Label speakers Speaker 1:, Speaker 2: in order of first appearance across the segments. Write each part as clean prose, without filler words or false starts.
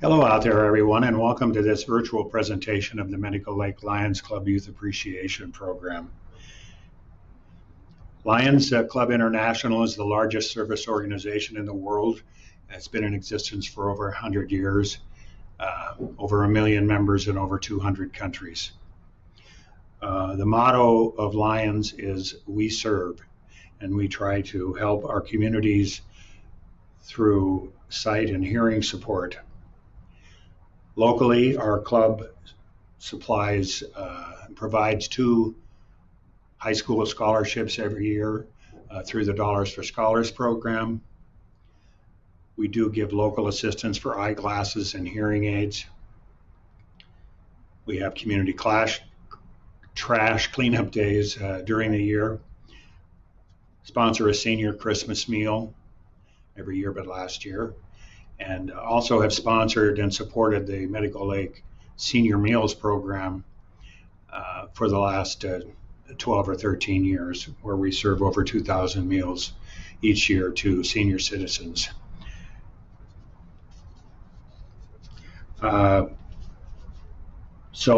Speaker 1: Hello out there, everyone, and welcome to this virtual presentation of the Medical Lake Lions Club Youth Appreciation Program. Lions Club International is the largest service organization in the world. It's been in existence for over 100 years, over 1 million members in over 200 countries. The motto of Lions is "We serve," and we try to help our communities through sight and hearing support. Locally, our club provides 2 high school scholarships every year through the Dollars for Scholars program. We do give local assistance for eyeglasses and hearing aids. We have community trash cleanup days during the year. Sponsor a senior Christmas meal every year but last year. And also have sponsored and supported the Medical Lake Senior Meals Program for the last 12 or 13 years, where we serve over 2,000 meals each year to senior citizens. So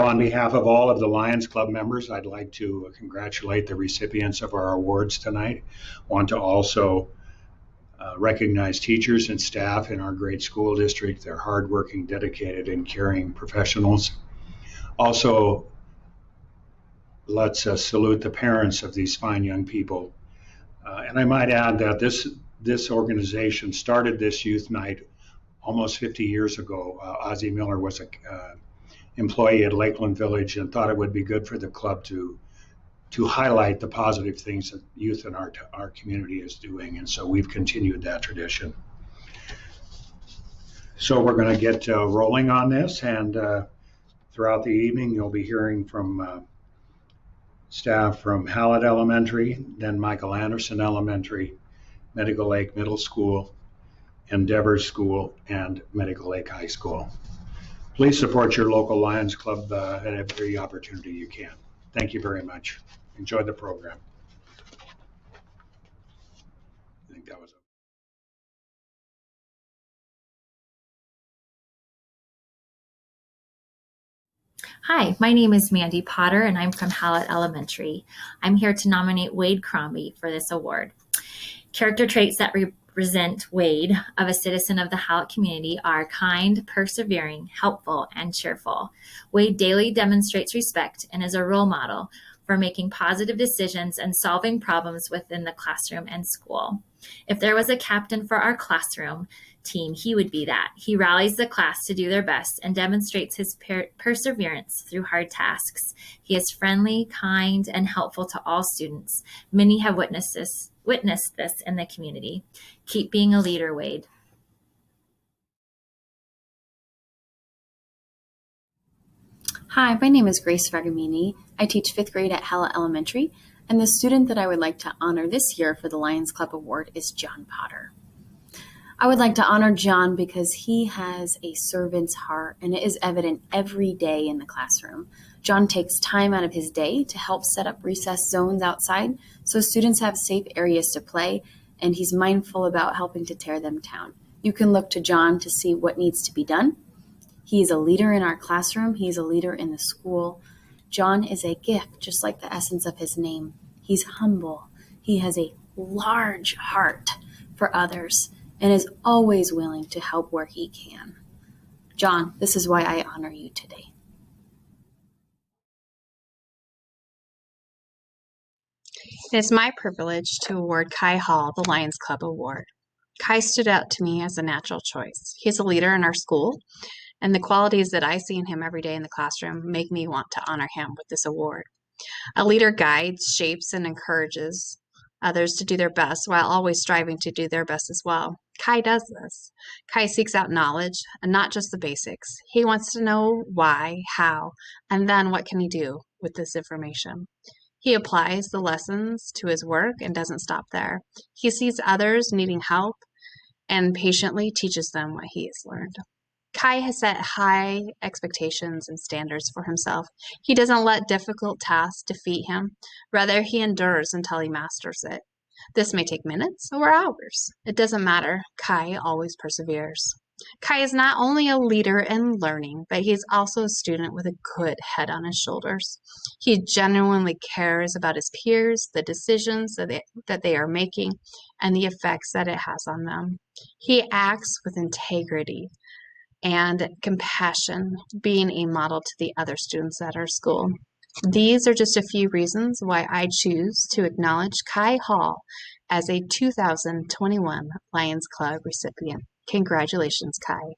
Speaker 1: on behalf of all of the Lions Club members, I'd like to congratulate the recipients of our awards tonight. Want to also recognize teachers and staff in our great school district. They're hardworking, dedicated, and caring professionals. Also, let's salute the parents of these fine young people. And I might add that this organization started this youth night almost 50 years ago. Ozzie Miller was an employee at Lakeland Village and thought it would be good for the club to highlight the positive things that youth in our community is doing. And so we've continued that tradition. So we're going to get rolling on this, and throughout the evening you'll be hearing from staff from Hallett Elementary, then Michael Anderson Elementary, Medical Lake Middle School, Endeavor School, and Medical Lake High School. Please support your local Lions Club at every opportunity you can. Thank you very much. Enjoy the program. I think that was it.
Speaker 2: Hi, my name is Mandy Potter, and I'm from Hallett Elementary. I'm here to nominate Wade Crombie for this award. Character traits that represent Wade of a citizen of the Hallett community are kind, persevering, helpful, and cheerful. Wade daily demonstrates respect and is a role model for making positive decisions and solving problems within the classroom and school. If there was a captain for our classroom team, he would be that. He rallies the class to do their best and demonstrates his perseverance through hard tasks. He is friendly, kind, and helpful to all students. Many have witnessed this in the community. Keep being a leader, Wade.
Speaker 3: Hi, my name is Grace Fergamini. I teach 5th grade at Hallett Elementary, and the student that I would like to honor this year for the Lions Club Award is John Potter. I would like to honor John because he has a servant's heart, and it is evident every day in the classroom. John takes time out of his day to help set up recess zones outside so students have safe areas to play, and he's mindful about helping to tear them down. You can look to John to see what needs to be done. He is a leader in our classroom. He is a leader in the school. John is a gift, just like the essence of his name. He's humble. He has a large heart for others and is always willing to help where he can. John, this is why I honor you today.
Speaker 4: It is my privilege to award Kai Hall the Lions Club Award. Kai stood out to me as a natural choice. He's a leader in our school, and the qualities that I see in him every day in the classroom make me want to honor him with this award. A leader guides, shapes, and encourages others to do their best while always striving to do their best as well. Kai does this. Kai seeks out knowledge, and not just the basics. He wants to know why, how, and then what can he do with this information. He applies the lessons to his work and doesn't stop there. He sees others needing help and patiently teaches them what he has learned. Kai has set high expectations and standards for himself. He doesn't let difficult tasks defeat him. Rather, he endures until he masters it. This may take minutes or hours. It doesn't matter. Kai always perseveres. Kai is not only a leader in learning, but he's also a student with a good head on his shoulders. He genuinely cares about his peers, the decisions that they are making, and the effects that it has on them. He acts with integrity and compassion, being a model to the other students at our school. These are just a few reasons why I choose to acknowledge Kai Hall as a 2021 Lions Club recipient. Congratulations, Kai.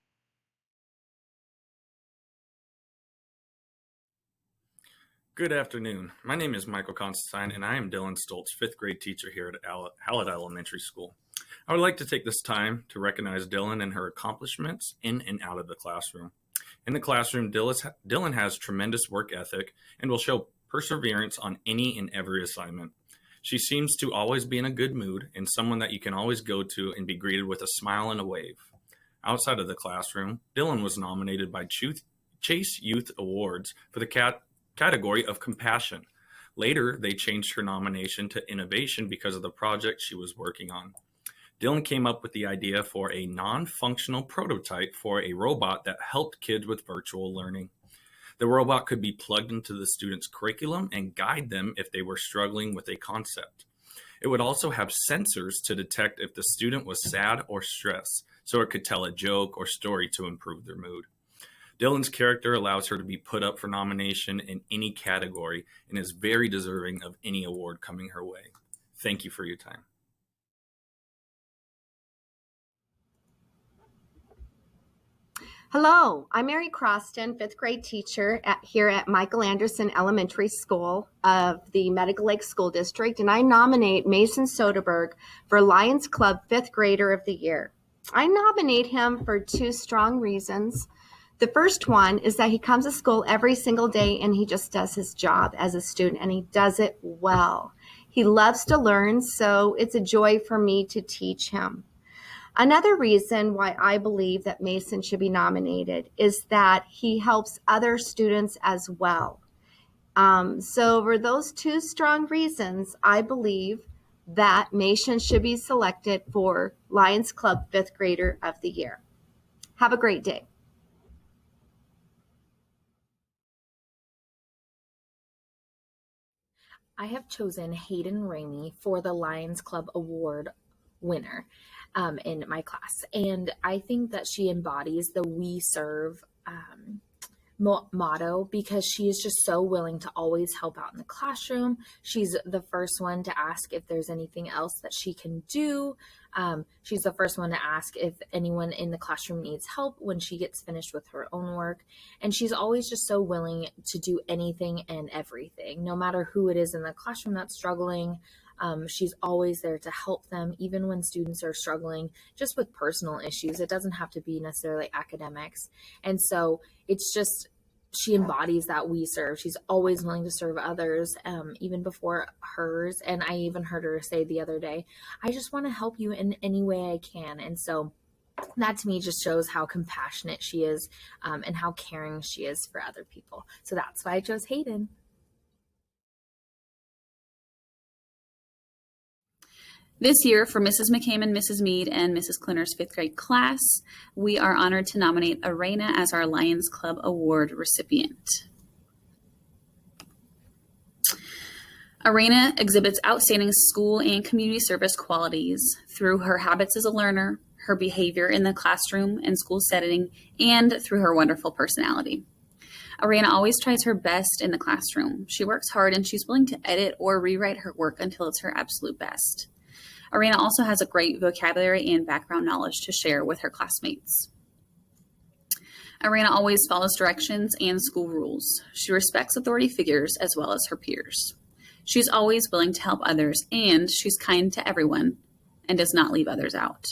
Speaker 5: Good afternoon. My name is Michael Constantine, and I am Dylan Stoltz, fifth grade teacher here at Hallett Elementary School. I would like to take this time to recognize Dylan and her accomplishments in and out of the classroom. In the classroom, Dylan has tremendous work ethic and will show perseverance on any and every assignment. She seems to always be in a good mood and someone that you can always go to and be greeted with a smile and a wave. Outside of the classroom, Dylan was nominated by Chase Youth Awards for the category of compassion. Later, they changed her nomination to innovation because of the project she was working on. Dylan came up with the idea for a non-functional prototype for a robot that helped kids with virtual learning. The robot could be plugged into the students' curriculum and guide them if they were struggling with a concept. It would also have sensors to detect if the student was sad or stressed, so it could tell a joke or story to improve their mood. Dylan's character allows her to be put up for nomination in any category and is very deserving of any award coming her way. Thank you for your time.
Speaker 6: Hello, I'm Mary Croston, fifth grade teacher here at Michael Anderson Elementary School of the Medical Lake School District, and I nominate Mason Soderberg for Lions Club Fifth Grader of the Year. I nominate him for two strong reasons. The first one is that he comes to school every single day and he just does his job as a student, and he does it well. He loves to learn, so it's a joy for me to teach him. Another reason why I believe that Mason should be nominated is that he helps other students as well. So for those two strong reasons, I believe that Mason should be selected for Lions Club Fifth Grader of the Year. Have a great day.
Speaker 2: I have chosen Hayden Ramey for the Lions Club Award winner in my class. And I think that she embodies the We Serve motto because she is just so willing to always help out in the classroom. She's the first one to ask if there's anything else that she can do. She's the first one to ask if anyone in the classroom needs help when she gets finished with her own work. And she's always just so willing to do anything and everything, no matter who it is in the classroom that's struggling. She's always there to help them, even when students are struggling just with personal issues. It doesn't have to be necessarily academics. And so it's just, she embodies that We Serve. She's always willing to serve others, even before hers. And I even heard her say the other day, I just want to help you in any way I can. And so that to me just shows how compassionate she is, and how caring she is for other people. So that's why I chose Hayden.
Speaker 3: This year, for Mrs. McCammon, Mrs. Mead, and Mrs. Klinner's fifth grade class, we are honored to nominate Arena as our Lions Club Award recipient. Arena exhibits outstanding school and community service qualities through her habits as a learner, her behavior in the classroom and school setting, and through her wonderful personality. Arena always tries her best in the classroom. She works hard and she's willing to edit or rewrite her work until it's her absolute best. Arena also has a great vocabulary and background knowledge to share with her classmates. Arena always follows directions and school rules. She respects authority figures as well as her peers. She's always willing to help others, and she's kind to everyone and does not leave others out.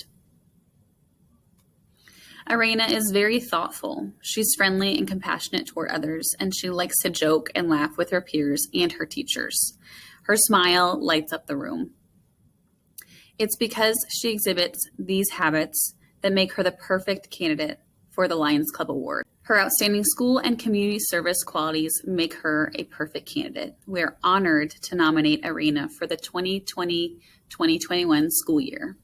Speaker 3: Arena is very thoughtful. She's friendly and compassionate toward others, and she likes to joke and laugh with her peers and her teachers. Her smile lights up the room. It's because she exhibits these habits that make her the perfect candidate for the Lions Club Award. Her outstanding school and community service qualities make her a perfect candidate. We are honored to nominate Arena for the 2020-2021 school year.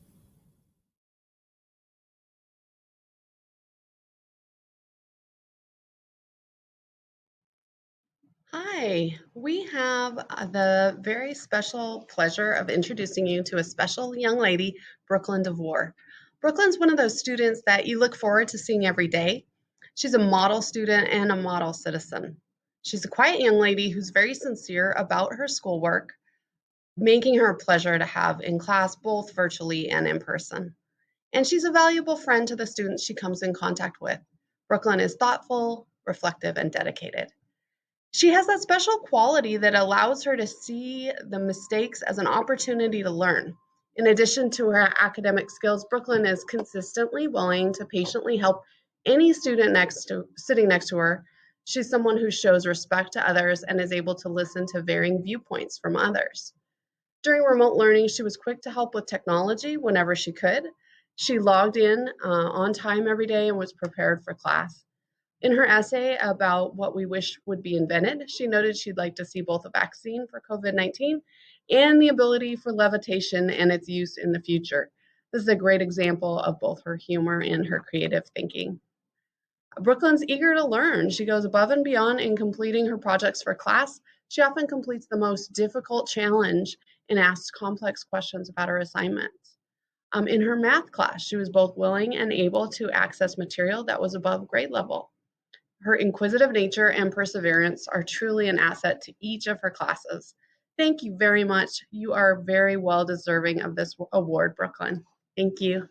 Speaker 7: Hi, we have the very special pleasure of introducing you to a special young lady, Brooklyn DeVore. Brooklyn's one of those students that you look forward to seeing every day. She's a model student and a model citizen. She's a quiet young lady who's very sincere about her schoolwork, making her a pleasure to have in class, both virtually and in person. And she's a valuable friend to the students she comes in contact with. Brooklyn is thoughtful, reflective, and dedicated. She has that special quality that allows her to see the mistakes as an opportunity to learn. In addition to her academic skills, Brooklyn is consistently willing to patiently help any student sitting next to her. She's someone who shows respect to others and is able to listen to varying viewpoints from others. During remote learning, she was quick to help with technology whenever she could. She logged in on time every day and was prepared for class. In her essay about what we wish would be invented, she noted she'd like to see both a vaccine for COVID-19 and the ability for levitation and its use in the future. This is a great example of both her humor and her creative thinking. Brooklyn's eager to learn. She goes above and beyond in completing her projects for class. She often completes the most difficult challenge and asks complex questions about her assignments. In her math class, she was both willing and able to access material that was above grade level. Her inquisitive nature and perseverance are truly an asset to each of her classes. Thank you very much. You are very well deserving of this award, Brooklyn. Thank you.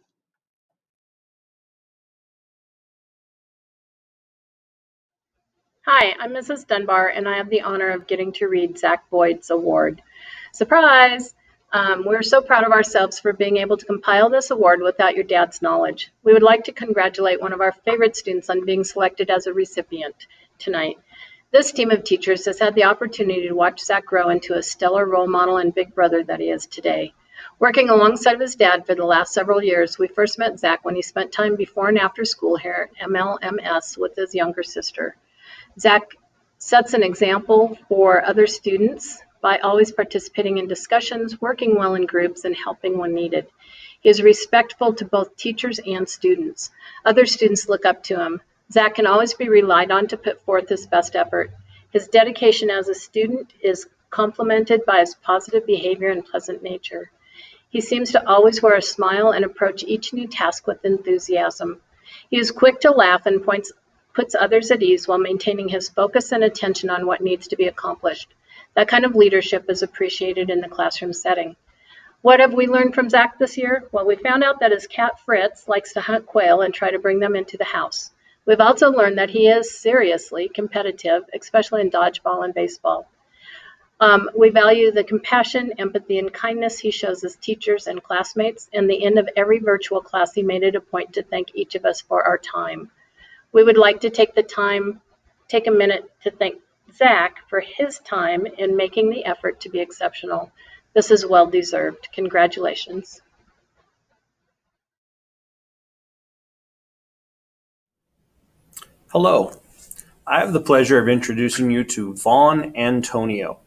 Speaker 8: Hi, I'm Mrs. Dunbar, and I have the honor of getting to read Zach Boyd's award. Surprise! We're so proud of ourselves for being able to compile this award without your dad's knowledge. We would like to congratulate one of our favorite students on being selected as a recipient tonight. This team of teachers has had the opportunity to watch Zach grow into a stellar role model and big brother that he is today. Working alongside of his dad for the last several years, we first met Zach when he spent time before and after school here at MLMS with his younger sister. Zach sets an example for other students by always participating in discussions, working well in groups, and helping when needed. He is respectful to both teachers and students. Other students look up to him. Zach can always be relied on to put forth his best effort. His dedication as a student is complemented by his positive behavior and pleasant nature. He seems to always wear a smile and approach each new task with enthusiasm. He is quick to laugh and puts others at ease while maintaining his focus and attention on what needs to be accomplished. That kind of leadership is appreciated in the classroom setting. What have we learned from Zach this year? Well, we found out that his cat Fritz likes to hunt quail and try to bring them into the house. We've also learned that he is seriously competitive, especially in dodgeball and baseball. We value the compassion, empathy, and kindness he shows his teachers and classmates. And the end of every virtual class, he made it a point to thank each of us for our time. We would like to take a minute to thank Zach for his time in making the effort to be exceptional. This is well deserved. Congratulations.
Speaker 9: Hello, I have the pleasure of introducing you to Vaughn Antonio.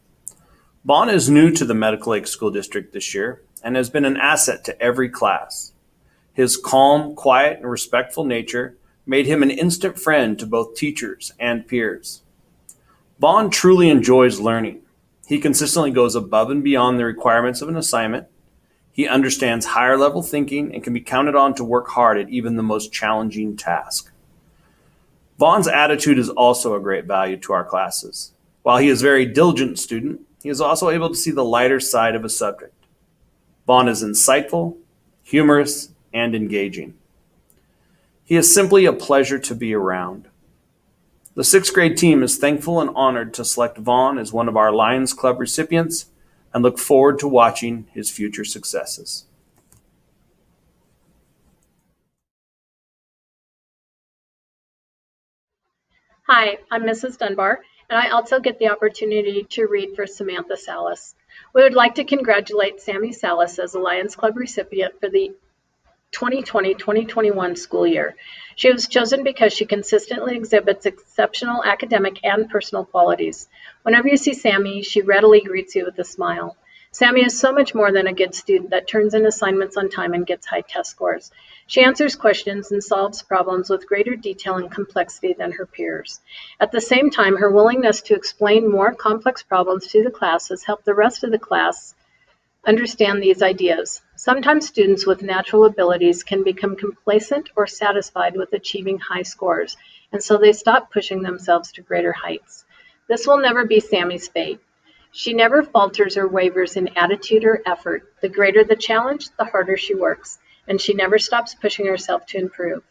Speaker 9: Vaughn is new to the Medical Lake School District this year and has been an asset to every class. His calm, quiet, and respectful nature made him an instant friend to both teachers and peers. Vaughn truly enjoys learning. He consistently goes above and beyond the requirements of an assignment. He understands higher level thinking and can be counted on to work hard at even the most challenging task. Vaughn's attitude is also a great value to our classes. While he is a very diligent student, he is also able to see the lighter side of a subject. Vaughn is insightful, humorous, and engaging. He is simply a pleasure to be around. The sixth grade team is thankful and honored to select Vaughn as one of our Lions Club recipients and look forward to watching his future successes.
Speaker 8: Hi, I'm Mrs. Dunbar, and I also get the opportunity to read for Samantha Salas. We would like to congratulate Sammy Salas as a Lions Club recipient for the 2020-2021 school year. She was chosen because she consistently exhibits exceptional academic and personal qualities. Whenever you see Sammy, she readily greets you with a smile. Sammy is so much more than a good student that turns in assignments on time and gets high test scores. She answers questions and solves problems with greater detail and complexity than her peers. At the same time, her willingness to explain more complex problems to the class has helped the rest of the class understand these ideas. Sometimes students with natural abilities can become complacent or satisfied with achieving high scores, and so they stop pushing themselves to greater heights. This will never be Sammy's fate. She never falters or wavers in attitude or effort. The greater the challenge, the harder she works, and she never stops pushing herself to improve.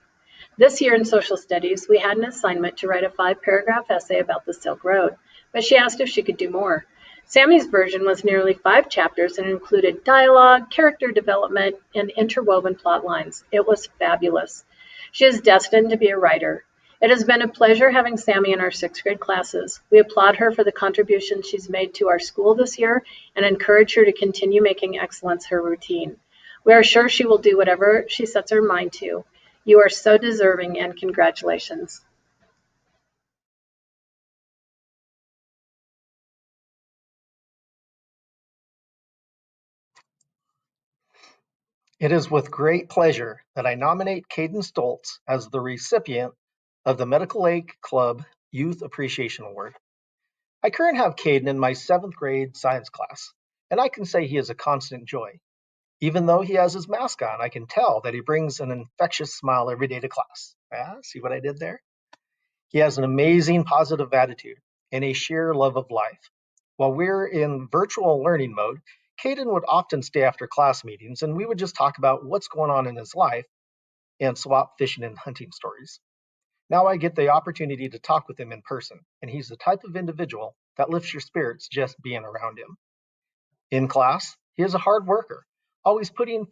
Speaker 8: This year in social studies, we had an assignment to write a 5-paragraph essay about the Silk Road, but she asked if she could do more. Sammy's version was nearly 5 chapters and included dialogue, character development, and interwoven plot lines. It was fabulous. She is destined to be a writer. It has been a pleasure having Sammy in our 6th grade classes. We applaud her for the contribution she's made to our school this year and encourage her to continue making excellence her routine. We are sure she will do whatever she sets her mind to. You are so deserving, and congratulations.
Speaker 10: It is with great pleasure that I nominate Caden Stoltz as the recipient of the Medical Lake Club Youth Appreciation Award. I currently have Caden in my 7th grade science class, and I can say he is a constant joy. Even though he has his mask on, I can tell that he brings an infectious smile every day to class. See what I did there? He has an amazing positive attitude and a sheer love of life. While we're in virtual learning mode, Caden would often stay after class meetings and we would just talk about what's going on in his life and swap fishing and hunting stories. Now I get the opportunity to talk with him in person, and he's the type of individual that lifts your spirits just being around him. In class, he is a hard worker, always putting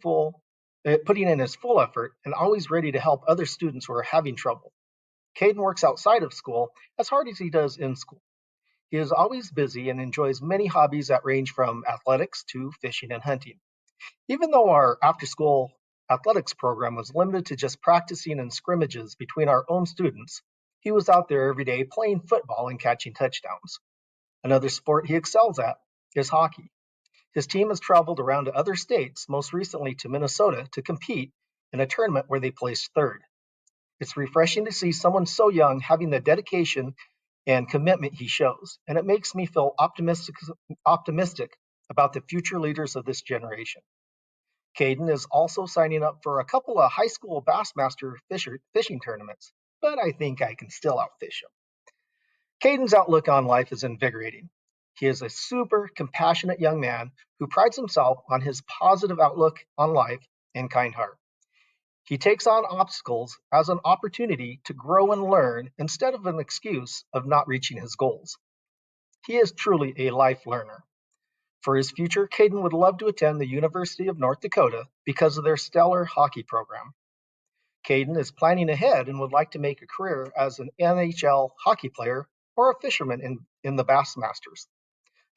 Speaker 10: in his full effort and always ready to help other students who are having trouble. Caden works outside of school as hard as he does in school. He is always busy and enjoys many hobbies that range from athletics to fishing and hunting. Even though our after-school athletics program was limited to just practicing and scrimmages between our own students, he was out there every day playing football and catching touchdowns. Another sport he excels at is hockey. His team has traveled around to other states, most recently to Minnesota, to compete in a tournament where they placed 3rd. It's refreshing to see someone so young having the dedication and commitment he shows, and it makes me feel optimistic about the future leaders of this generation. Caden is also signing up for a couple of high school Bassmaster fishing tournaments, but I think I can still outfish him. Caden's outlook on life is invigorating. He is a super compassionate young man who prides himself on his positive outlook on life and kind heart. He takes on obstacles as an opportunity to grow and learn instead of an excuse of not reaching his goals. He is truly a life learner. For his future, Caden would love to attend the University of North Dakota because of their stellar hockey program. Caden is planning ahead and would like to make a career as an NHL hockey player or a fisherman in the Bassmasters.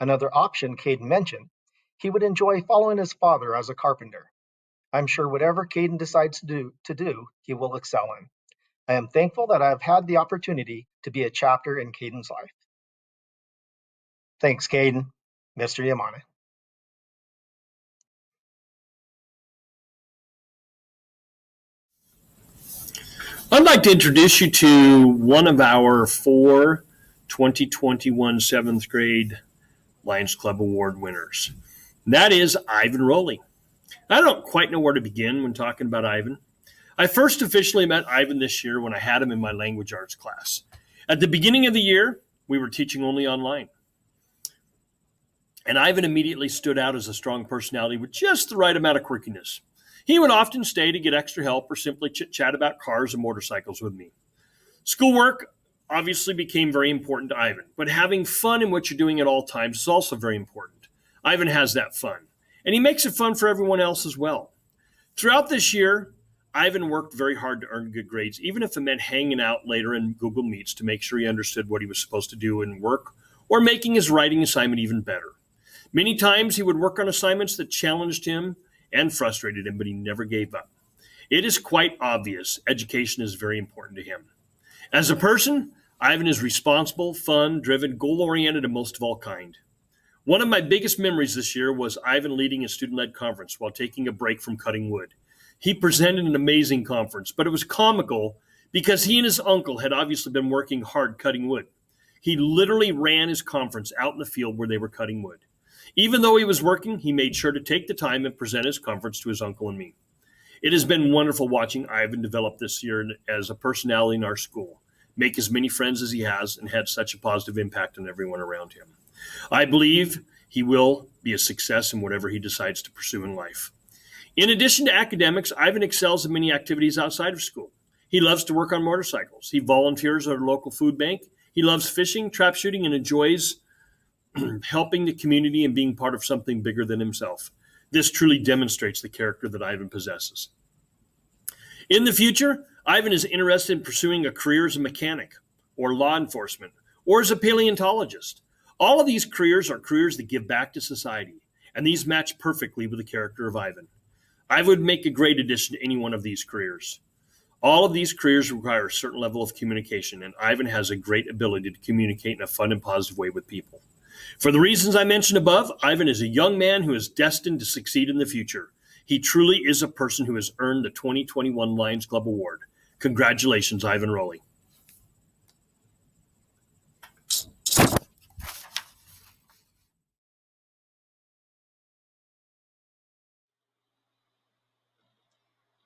Speaker 10: Another option Caden mentioned, he would enjoy following his father as a carpenter. I'm sure whatever Caden decides to do, he will excel in. I am thankful that I have had the opportunity to be a chapter in Caden's life. Thanks, Caden. Mr. Yamane.
Speaker 9: I'd like to introduce you to one of our 4 2021 7th grade Lions Club Award winners. That is Ivan Rowley. I don't quite know where to begin when talking about Ivan. I first officially met Ivan this year when I had him in my language arts class. At the beginning of the year, we were teaching only online. And Ivan immediately stood out as a strong personality with just the right amount of quirkiness. He would often stay to get extra help or simply chit-chat about cars and motorcycles with me. Schoolwork obviously became very important to Ivan, but having fun in what you're doing at all times is also very important. Ivan has that fun, and he makes it fun for everyone else as well. Throughout this year, Ivan worked very hard to earn good grades, even if it meant hanging out later in Google Meets to make sure he understood what he was supposed to do in work or making his writing assignment even better. Many times he would work on assignments that challenged him and frustrated him, but he never gave up. It is quite obvious education is very important to him. As a person, Ivan is responsible, fun, driven, goal-oriented, and most of all kind. One of my biggest memories this year was Ivan leading a student-led conference while taking a break from cutting wood. He presented an amazing conference, but it was comical because he and his uncle had obviously been working hard cutting wood. He literally ran his conference out in the field where they were cutting wood. Even though he was working, he made sure to take the time and present his conference to his uncle and me. It has been wonderful watching Ivan develop this year as a personality in our school, make as many friends as he has, and had such a positive impact on everyone around him. I believe he will be a success in whatever he decides to pursue in life. In addition to academics, Ivan excels in many activities outside of school. He loves to work on motorcycles. He volunteers at a local food bank. He loves fishing, trap shooting, and enjoys helping the community and being part of something bigger than himself. This truly demonstrates the character that Ivan possesses. In the future, Ivan is interested in pursuing a career as a mechanic or law enforcement or as a paleontologist. All of these careers are careers that give back to society, and these match perfectly with the character of Ivan. I would make a great addition to any one of these careers. All of these careers require a certain level of communication, and Ivan has a great ability to communicate in a fun and positive way with people. For the reasons I mentioned above, Ivan is a young man who is destined to succeed in the future. He truly is a person who has earned the 2021 Lions Club Award. Congratulations, Ivan Rowley.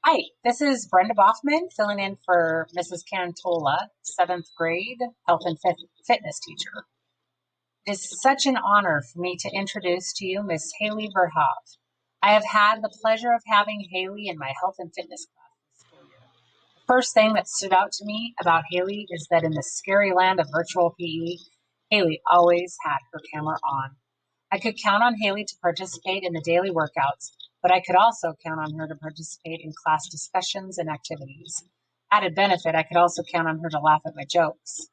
Speaker 11: Hi, this is Brenda Boffman filling in for Mrs. Cantola, 7th grade health and fitness teacher. It is such an honor for me to introduce to you Miss Haley Verhoeven. I have had the pleasure of having Haley in my health and fitness class this school year. The first thing that stood out to me about Haley is that in the scary land of virtual PE, Haley always had her camera on. I could count on Haley to participate in the daily workouts, but I could also count on her to participate in class discussions and activities. Added benefit, I could also count on her to laugh at my jokes.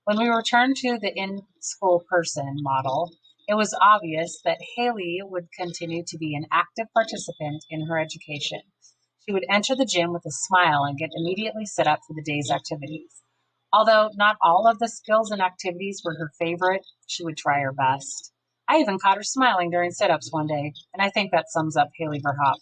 Speaker 11: When we returned to the in-school person model, it was obvious that Haley would continue to be an active participant in her education. She would enter the gym with a smile and get immediately set up for the day's activities. Although not all of the skills and activities were her favorite, she would try her best. I even caught her smiling during sit-ups one day, and I think that sums up Haley Verhoeven.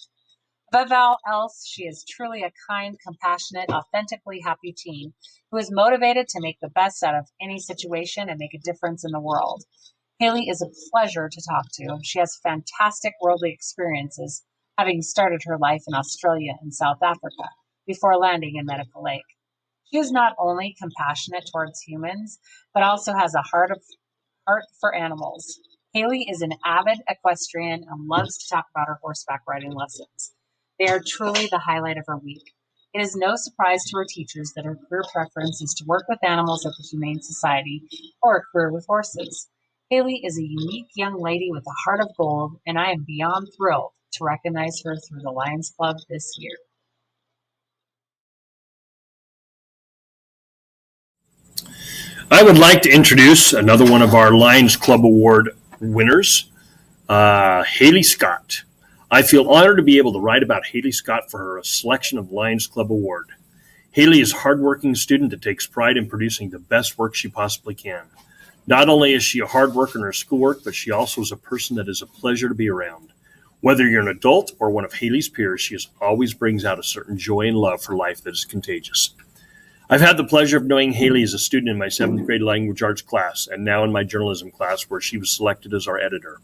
Speaker 11: Above all else, she is truly a kind, compassionate, authentically happy teen who is motivated to make the best out of any situation and make a difference in the world. Haley is a pleasure to talk to. She has fantastic worldly experiences, having started her life in Australia and South Africa before landing in Medical Lake. She is not only compassionate towards humans, but also has a heart for animals. Haley is an avid equestrian and loves to talk about her horseback riding lessons. They are truly the highlight of her week. It is no surprise to her teachers that her career preference is to work with animals at the Humane Society or a career with horses. Haley is a unique young lady with a heart of gold, and I am beyond thrilled to recognize her through the Lions Club this year.
Speaker 9: I would like to introduce another one of our Lions Club Award winners, Haley Scott. I feel honored to be able to write about Haley Scott for her selection of Lions Club Award. Haley is a hardworking student that takes pride in producing the best work she possibly can. Not only is she a hard worker in her schoolwork, but she also is a person that is a pleasure to be around. Whether you're an adult or one of Haley's peers, she always brings out a certain joy and love for life that is contagious. I've had the pleasure of knowing Haley as a student in my 7th grade language arts class and now in my journalism class where she was selected as our editor.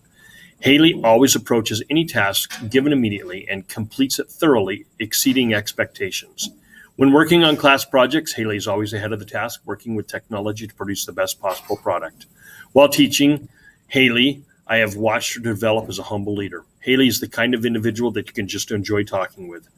Speaker 9: Haley always approaches any task given immediately and completes it thoroughly, exceeding expectations. When working on class projects, Haley is always ahead of the task, working with technology to produce the best possible product. While teaching Haley, I have watched her develop as a humble leader. Haley is the kind of individual that you can just enjoy talking with.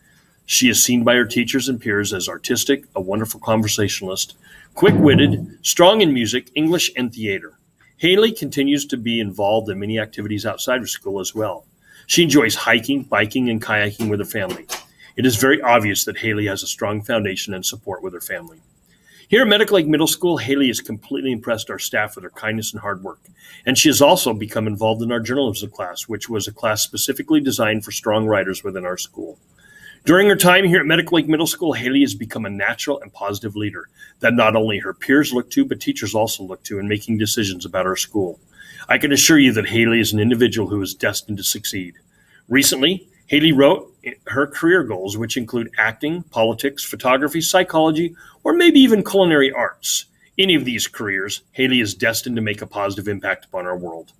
Speaker 9: She is seen by her teachers and peers as artistic, a wonderful conversationalist, quick-witted, strong in music, English, and theater. Haley continues to be involved in many activities outside of school as well. She enjoys hiking, biking, and kayaking with her family. It is very obvious that Haley has a strong foundation and support with her family. Here at Medical Lake Middle School, Haley has completely impressed our staff with her kindness and hard work. And she has also become involved in our journalism class, which was a class specifically designed for strong writers within our school. During her time here at Medical Lake Middle School, Haley has become a natural and positive leader that not only her peers look to, but teachers also look to in making decisions about our school.
Speaker 12: I can assure you that Haley is an individual who is destined to succeed. Recently, Haley wrote her career goals, which include acting, politics, photography, psychology, or maybe even culinary arts. Any of these careers, Haley is destined to make a positive impact upon our world.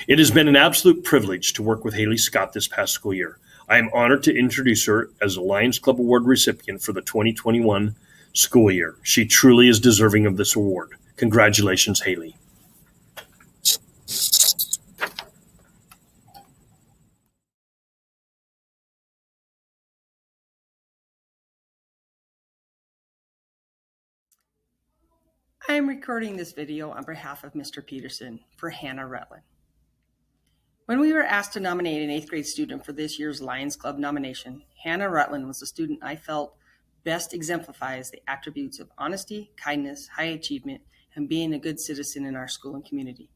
Speaker 12: It has been an absolute privilege to work with Haley Scott this past school year. I am honored to introduce her as a Lions Club Award recipient for the 2021 school year. She truly is deserving of this award. Congratulations, Haley.
Speaker 13: I am recording this video on behalf of Mr. Peterson for Hannah Rutland. When we were asked to nominate an 8th grade student for this year's Lions Club nomination, Hannah Rutland was the student I felt best exemplifies the attributes of honesty, kindness, high achievement, and being a good citizen in our school and community.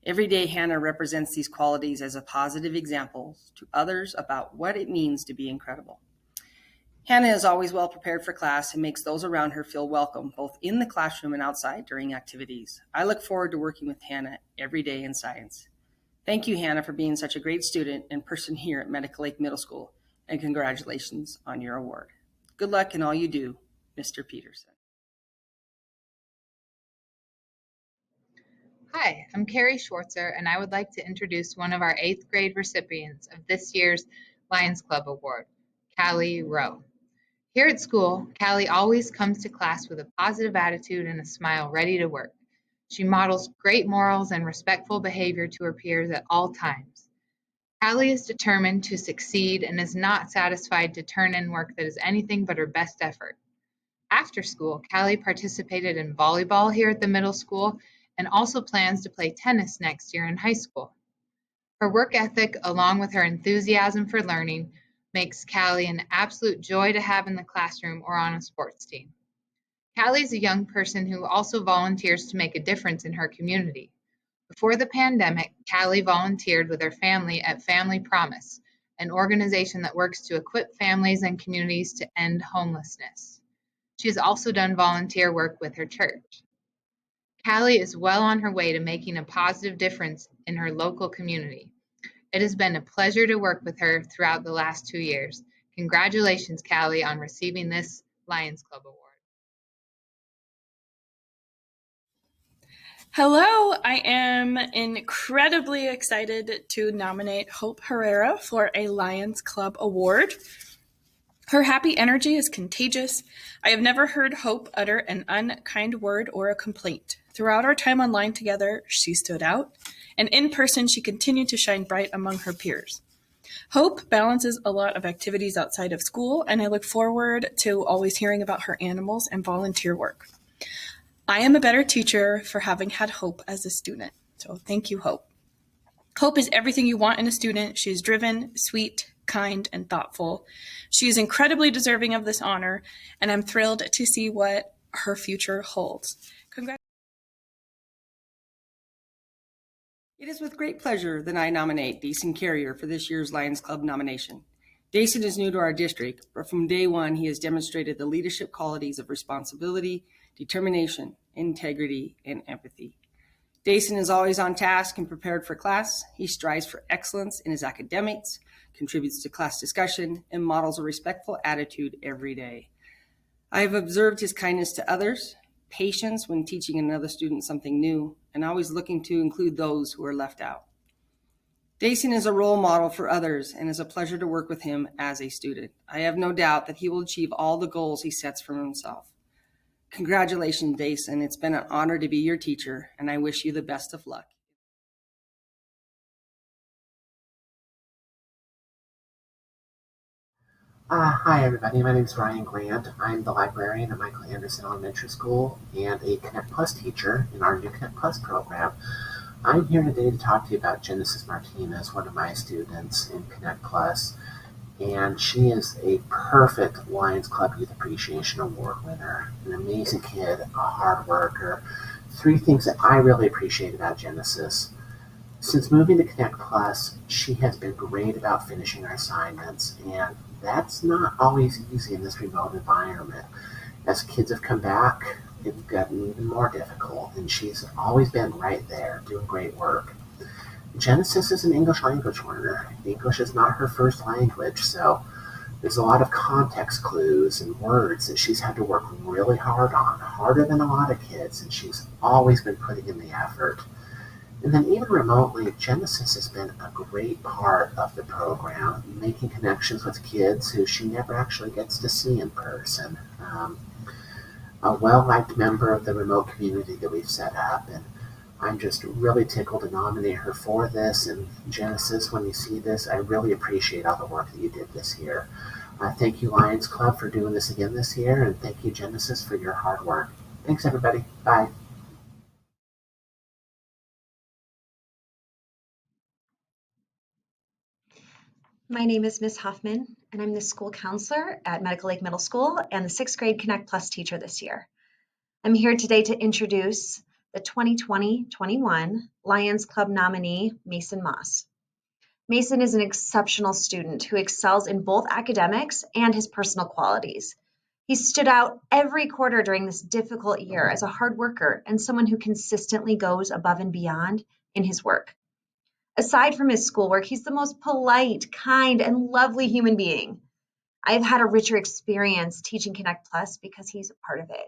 Speaker 13: Every day, Hannah represents these qualities as a positive example to others about what it means to be incredible. Hannah is always well prepared for class and makes those around her feel welcome, both in the classroom and outside during activities. I look forward to working with Hannah every day in science. Thank you, Hannah, for being such a great student and person here at Medical Lake Middle School, and congratulations on your award. Good luck in all you do, Mr. Peterson.
Speaker 14: Hi, I'm Carrie Schwartzer, and I would like to introduce one of our 8th grade recipients of this year's Lions Club Award, Callie Rowe. Here at school, Callie always comes to class with a positive attitude and a smile ready to work. She models great morals and respectful behavior to her peers at all times. Callie is determined to succeed and is not satisfied to turn in work that is anything but her best effort. After school, Callie participated in volleyball here at the middle school and also plans to play tennis next year in high school. Her work ethic, along with her enthusiasm for learning, makes Callie an absolute joy to have in the classroom or on a sports team. Callie is a young person who also volunteers to make a difference in her community. Before the pandemic, Callie volunteered with her family at Family Promise, an organization that works to equip families and communities to end homelessness. She has also done volunteer work with her church. Callie is well on her way to making a positive difference in her local community. It has been a pleasure to work with her throughout the last 2 years. Congratulations, Callie, on receiving this Lions Club Award.
Speaker 15: Hello, I am incredibly excited to nominate Hope Herrera for a Lions Club Award. Her happy energy is contagious. I have never heard Hope utter an unkind word or a complaint. Throughout our time online together, she stood out, and in person, she continued to shine bright among her peers. Hope balances a lot of activities outside of school, and I look forward to always hearing about her animals and volunteer work. I am a better teacher for having had Hope as a student, so thank you, Hope. Hope is everything you want in a student. She is driven, sweet, kind, and thoughtful. She is incredibly deserving of this honor, and I'm thrilled to see what her future holds.
Speaker 13: It is with great pleasure that I nominate Dason Carrier for this year's Lions Club nomination. Dason is new to our district, but from day one, he has demonstrated the leadership qualities of responsibility, determination, integrity, and empathy. Dason is always on task and prepared for class. He strives for excellence in his academics, contributes to class discussion, and models a respectful attitude every day. I have observed his kindness to others, patience when teaching another student something new, and always looking to include those who are left out. Dason is a role model for others, and it's a pleasure to work with him as a student. I have no doubt that he will achieve all the goals he sets for himself. Congratulations, Dason. It's been an honor to be your teacher, and I wish you the best of luck.
Speaker 16: Hi, everybody. My name is Ryan Grant. I'm the librarian at Michael Anderson Elementary School and a Connect Plus teacher in our new Connect Plus program. I'm here today to talk to you about Genesis Martinez, one of my students in Connect Plus, and she is a perfect Lions Club Youth Appreciation Award winner, an amazing kid, a hard worker. 3 things that I really appreciate about Genesis. Since moving to Connect Plus, she has been great about finishing her assignments, and that's not always easy in this remote environment. As kids have come back, it's gotten even more difficult, and she's always been right there doing great work. Genesis is an English language learner. English is not her first language, so there's a lot of context clues and words that she's had to work really hard on, harder than a lot of kids, and she's always been putting in the effort. And then even remotely, Genesis has been a great part of the program, making connections with kids who she never actually gets to see in person. A well-liked member of the remote community that we've set up, and I'm just really tickled to nominate her for this. And Genesis, when you see this, I really appreciate all the work that you did this year. Thank you, Lions Club, for doing this again this year, and thank you, Genesis, for your hard work. Thanks, everybody. Bye.
Speaker 17: My name is Ms. Huffman, and I'm the school counselor at Medical Lake Middle School and the 6th grade Connect Plus teacher this year. I'm here today to introduce the 2020-21 Lions Club nominee, Mason Moss. Mason is an exceptional student who excels in both academics and his personal qualities. He stood out every quarter during this difficult year as a hard worker and someone who consistently goes above and beyond in his work. Aside from his schoolwork, he's the most polite, kind, and lovely human being. I've had a richer experience teaching Connect Plus because he's a part of it.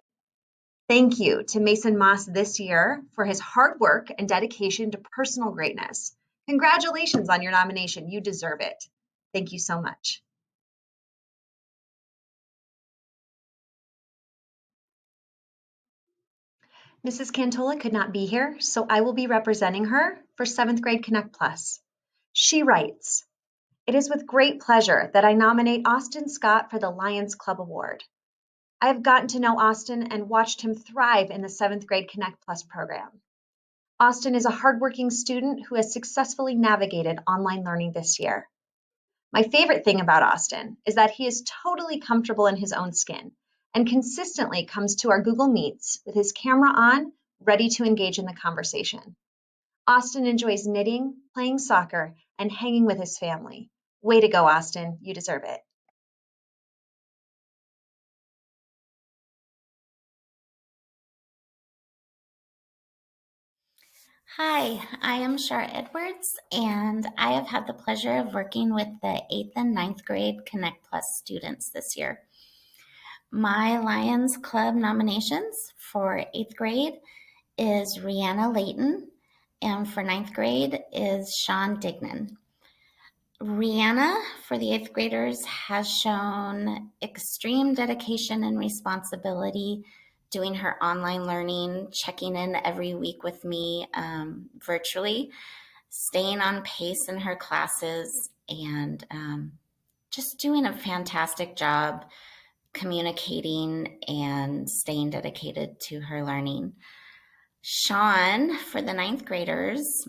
Speaker 17: Thank you to Mason Moss this year for his hard work and dedication to personal greatness. Congratulations on your nomination. You deserve it. Thank you so much. Mrs. Cantola could not be here, so I will be representing her for 7th grade Connect Plus. She writes, "It is with great pleasure that I nominate Austin Scott for the Lions Club Award. I have gotten to know Austin and watched him thrive in the 7th grade Connect Plus program. Austin is a hardworking student who has successfully navigated online learning this year. My favorite thing about Austin is that he is totally comfortable in his own skin and consistently comes to our Google Meets with his camera on, ready to engage in the conversation. Austin enjoys knitting, playing soccer, and hanging with his family. Way to go, Austin. You deserve it."
Speaker 2: Hi, I am Shar Edwards, and I have had the pleasure of working with the 8th and 9th grade Connect Plus students this year. My Lions Club nominations for 8th grade is Rihanna Layton, and for 9th grade is Sean Dignan. Rihanna, for the 8th graders, has shown extreme dedication and responsibility doing her online learning, checking in every week with me virtually, staying on pace in her classes, and just doing a fantastic job communicating and staying dedicated to her learning. Sean, for the 9th graders,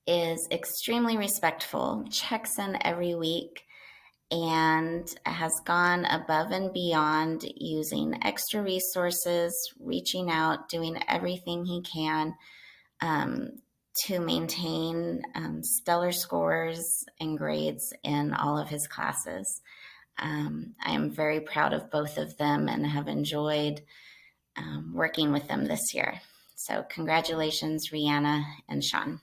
Speaker 2: is extremely respectful, checks in every week, and has gone above and beyond using extra resources, reaching out, doing everything he can to maintain stellar scores and grades in all of his classes. I am very proud of both of them and have enjoyed working with them this year. So congratulations, Rihanna and Sean.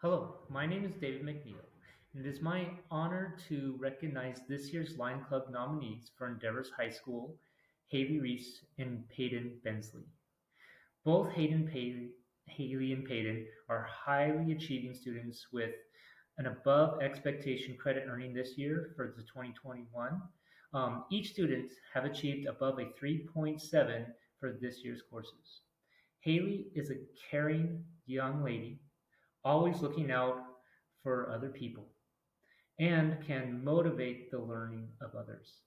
Speaker 18: Hello, my name is David McNeil, and it is my honor to recognize this year's Lion Club nominees for Endeavors High School, Haley Reese and Peyton Bensley. Both Haley and Peyton are highly achieving students with an above expectation credit earning this year for the 2021. Each student have achieved above a 3.7 for this year's courses. Haley is a caring young lady, always looking out for other people, and can motivate the learning of others.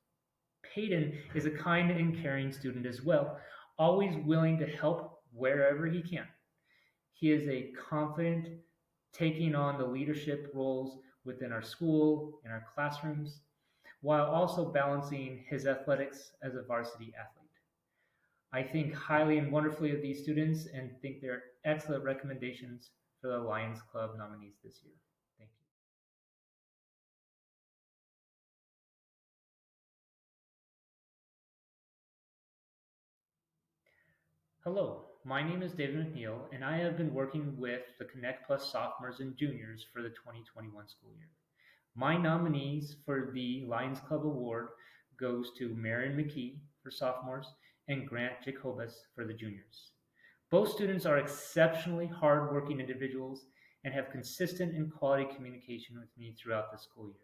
Speaker 18: Peyton is a kind and caring student as well, always willing to help wherever he can. He is a confident, taking on the leadership roles within our school, in our classrooms, while also balancing his athletics as a varsity athlete. I think highly and wonderfully of these students and think they're excellent recommendations for the Lions Club nominees this year. Thank you. Hello, my name is David McNeil, and I have been working with the Connect Plus sophomores and juniors for the 2021 school year. My nominees for the Lions Club Award goes to Marion McKee for sophomores and Grant Jacobus for the juniors. Both students are exceptionally hardworking individuals and have consistent and quality communication with me throughout the school year.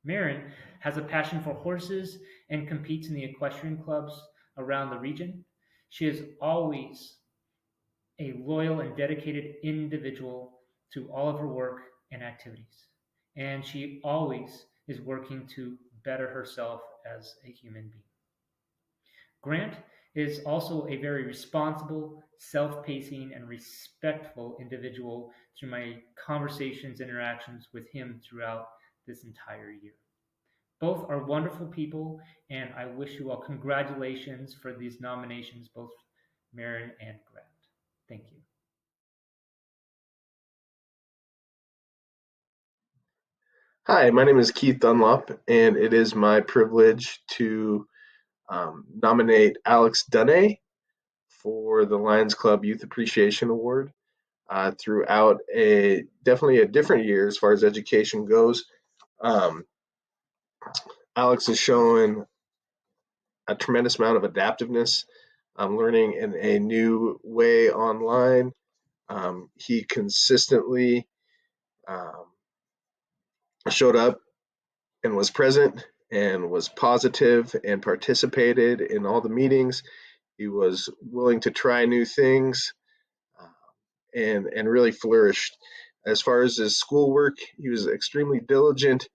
Speaker 18: Marin has a passion for horses and competes in the equestrian clubs around the region. She is always a loyal and dedicated individual to all of her work and activities. And she always is working to better herself as a human being. Grant is also a very responsible, self-pacing, and respectful individual through my conversations, interactions with him throughout this entire year. Both are wonderful people, and I wish you all congratulations for these nominations, both Marin and Grant. Thank you.
Speaker 19: Hi, my name is Keith Dunlop, and it is my privilege to nominate Alex Dunne for the Lions Club Youth Appreciation Award. Throughout definitely a different year as far as education goes, Alex has shown a tremendous amount of adaptiveness, learning in a new way online. He consistently showed up and was present and was positive and participated in all the meetings. He was willing to try new things and really flourished. As far as his schoolwork, he was extremely diligent.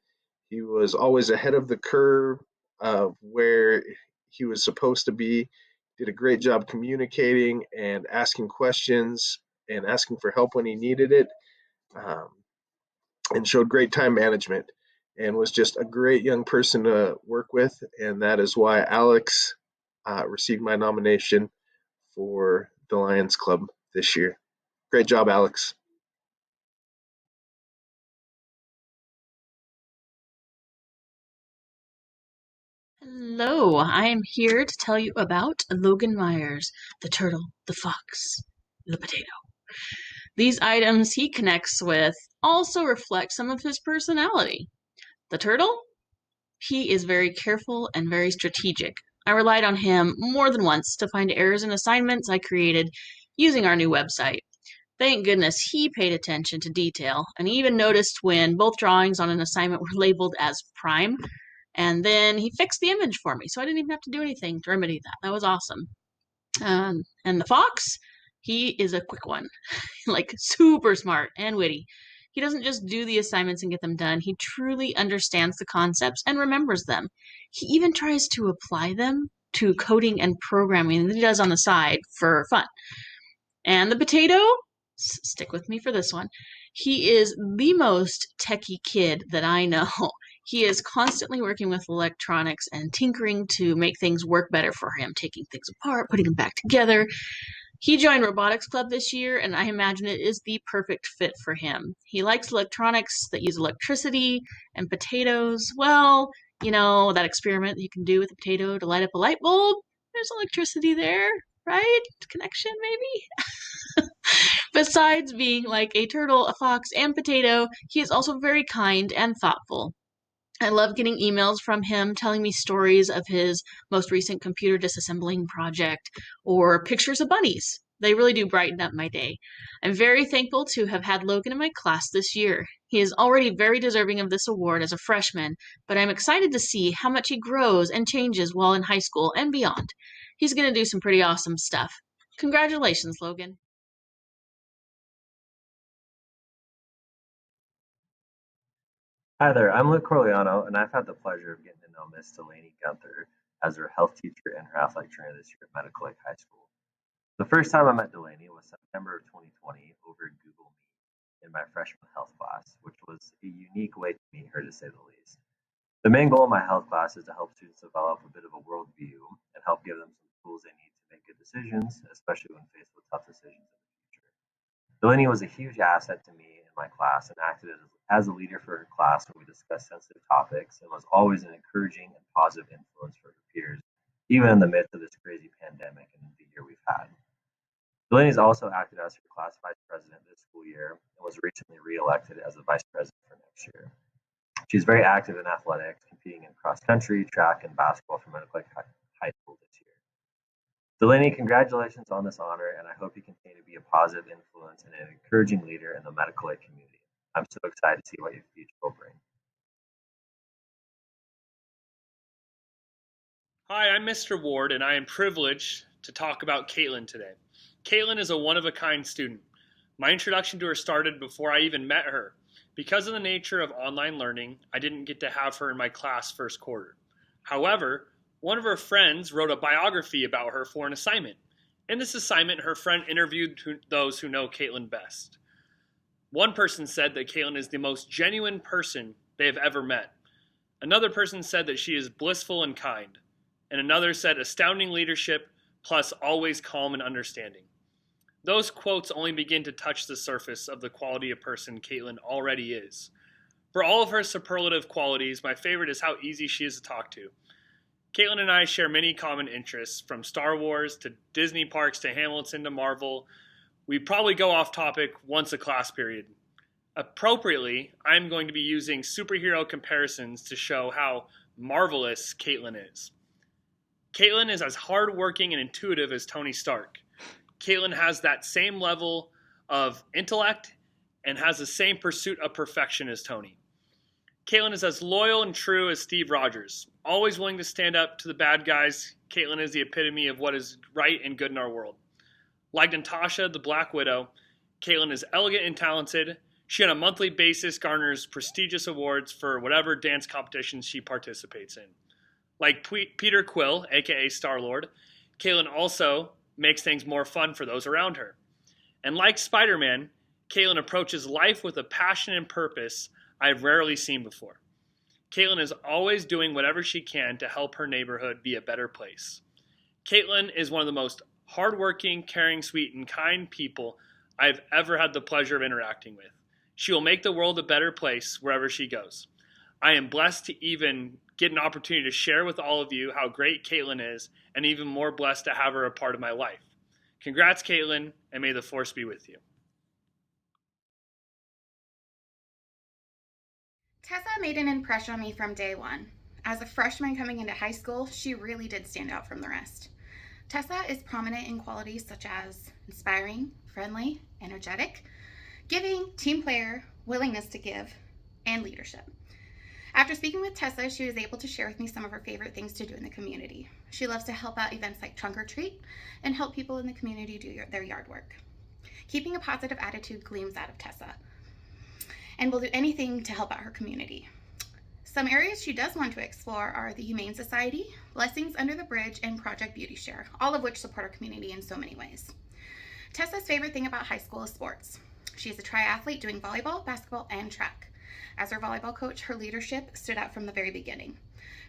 Speaker 19: He was always ahead of the curve of where he was supposed to be. Did a great job communicating and asking questions and asking for help when he needed it, and showed great time management and was just a great young person to work with. And that is why Alex received my nomination for the Lions Club this year. Great job, Alex.
Speaker 20: Hello, I am here to tell you about Logan Myers, the turtle, the fox, the potato. These items he connects with also reflect some of his personality. The turtle? He is very careful and very strategic. I relied on him more than once to find errors in assignments I created using our new website. Thank goodness he paid attention to detail and even noticed when both drawings on an assignment were labeled as prime, and then he fixed the image for me, so I didn't even have to do anything to remedy that. That was awesome. And the fox, he is a quick one, like super smart and witty. He doesn't just do the assignments and get them done. He truly understands the concepts and remembers them. He even tries to apply them to coding and programming that he does on the side for fun. And the potato, stick with me for this one. He is the most techie kid that I know. He is constantly working with electronics and tinkering to make things work better for him, taking things apart, putting them back together. He joined Robotics Club this year, and I imagine it is the perfect fit for him. He likes electronics that use electricity, and potatoes, well, you know, that experiment that you can do with a potato to light up a light bulb. There's electricity there, right? Connection, maybe? Besides being like a turtle, a fox, and potato, he is also very kind and thoughtful. I love getting emails from him telling me stories of his most recent computer disassembling project or pictures of bunnies. They really do brighten up my day. I'm very thankful to have had Logan in my class this year. He is already very deserving of this award as a freshman, but I'm excited to see how much he grows and changes while in high school and beyond. He's going to do some pretty awesome stuff. Congratulations, Logan.
Speaker 21: Hi there, I'm Luke Corleano, and I've had the pleasure of getting to know Miss Delaney Gunther as her health teacher and her athletic trainer this year at Medical Lake High School. The first time I met Delaney was September of 2020 over Google Meet in my freshman health class, which was a unique way to meet her to say the least. The main goal of my health class is to help students develop a bit of a worldview and help give them some tools they need to make good decisions, especially when faced with tough decisions in the future. Delaney was a huge asset to me in my class and acted as a leader for her class when we discussed sensitive topics, and was always an encouraging and positive influence for her peers, even in the midst of this crazy pandemic and the year year we've had. Delaney's also acted as her class vice president this school year and was recently re-elected as the vice president for next year. She's very active in athletics, competing in cross country, track, and basketball for Medical Lake High School this year. Delaney, congratulations on this honor, and I hope you continue to be a positive influence and an encouraging leader in the Medical Lake community. I'm so excited to see what your future will bring.
Speaker 12: Hi, I'm Mr. Ward, and I am privileged to talk about Caitlin today. Caitlin is a one-of-a-kind student. My introduction to her started before I even met her. Because of the nature of online learning, I didn't get to have her in my class first quarter. However, one of her friends wrote a biography about her for an assignment. In this assignment, her friend interviewed those who know Caitlin best. One person said that Caitlin is the most genuine person they have ever met. Another person said that she is blissful and kind. And another said astounding leadership plus always calm and understanding. Those quotes only begin to touch the surface of the quality of person Caitlin already is. For all of her superlative qualities, my favorite is how easy she is to talk to. Caitlin and I share many common interests, from Star Wars to Disney parks to Hamilton to Marvel. We probably go off topic once a class period. Appropriately, I'm going to be using superhero comparisons to show how marvelous Caitlin is. Caitlin is as hardworking and intuitive as Tony Stark. Caitlin has that same level of intellect and has the same pursuit of perfection as Tony. Caitlin is as loyal and true as Steve Rogers. Always willing to stand up to the bad guys, Caitlin is the epitome of what is right and good in our world. Like Natasha, the Black Widow, Caitlin is elegant and talented. She on a monthly basis garners prestigious awards for whatever dance competitions she participates in. Like Peter Quill, aka Star-Lord, Caitlin also makes things more fun for those around her. And like Spider-Man, Caitlin approaches life with a passion and purpose I've rarely seen before. Caitlin is always doing whatever she can to help her neighborhood be a better place. Caitlin is one of the most hardworking, caring, sweet, and kind people I've ever had the pleasure of interacting with. She will make the world a better place wherever she goes. I am blessed to even get an opportunity to share with all of you how great Caitlin is, and even more blessed to have her a part of my life. Congrats, Caitlin, and may the force be with you.
Speaker 1: Tessa made an impression on me from day one. As a freshman coming into high school, she really did stand out from the rest. Tessa is prominent in qualities such as inspiring, friendly, energetic, giving, team player, willingness to give, and leadership. After speaking with Tessa, she was able to share with me some of her favorite things to do in the community. She loves to help out events like Trunk or Treat and help people in the community do their yard work. Keeping a positive attitude gleams out of Tessa and will do anything to help out her community. Some areas she does want to explore are the Humane Society, Blessings Under the Bridge, and Project Beauty Share, all of which support our community in so many ways. Tessa's favorite thing about high school is sports. She is a triathlete doing volleyball, basketball, and track. As her volleyball coach, her leadership stood out from the very beginning.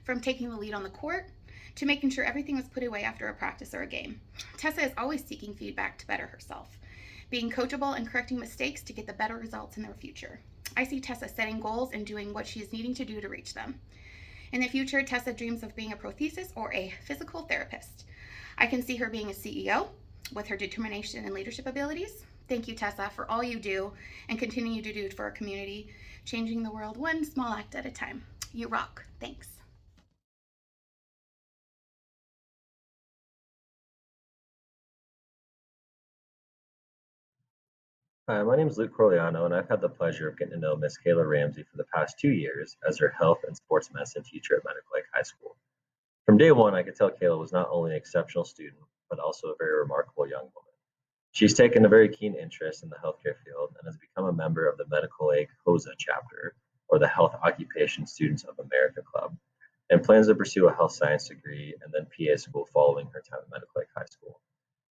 Speaker 1: From taking the lead on the court to making sure everything was put away after a practice or a game. Tessa is always seeking feedback to better herself, being coachable and correcting mistakes to get the better results in their future. I see Tessa setting goals and doing what she is needing to do to reach them. In the future, Tessa dreams of being a prosthesis or a physical therapist. I can see her being a CEO with her determination and leadership abilities. Thank you, Tessa, for all you do and continue to do for our community, changing the world one small act at a time. You rock. Thanks.
Speaker 21: Hi, my name is Luke Corleano, and I've had the pleasure of getting to know Miss Kayla Ramsey for the past 2 years as her health and sports medicine teacher at Medical Lake High School. From day one, I could tell Kayla was not only an exceptional student, but also a very remarkable young woman. She's taken a very keen interest in the healthcare field and has become a member of the Medical Lake HOSA chapter, or the Health Occupation Students of America Club, and plans to pursue a health science degree and then PA school following her time at Medical Lake High School.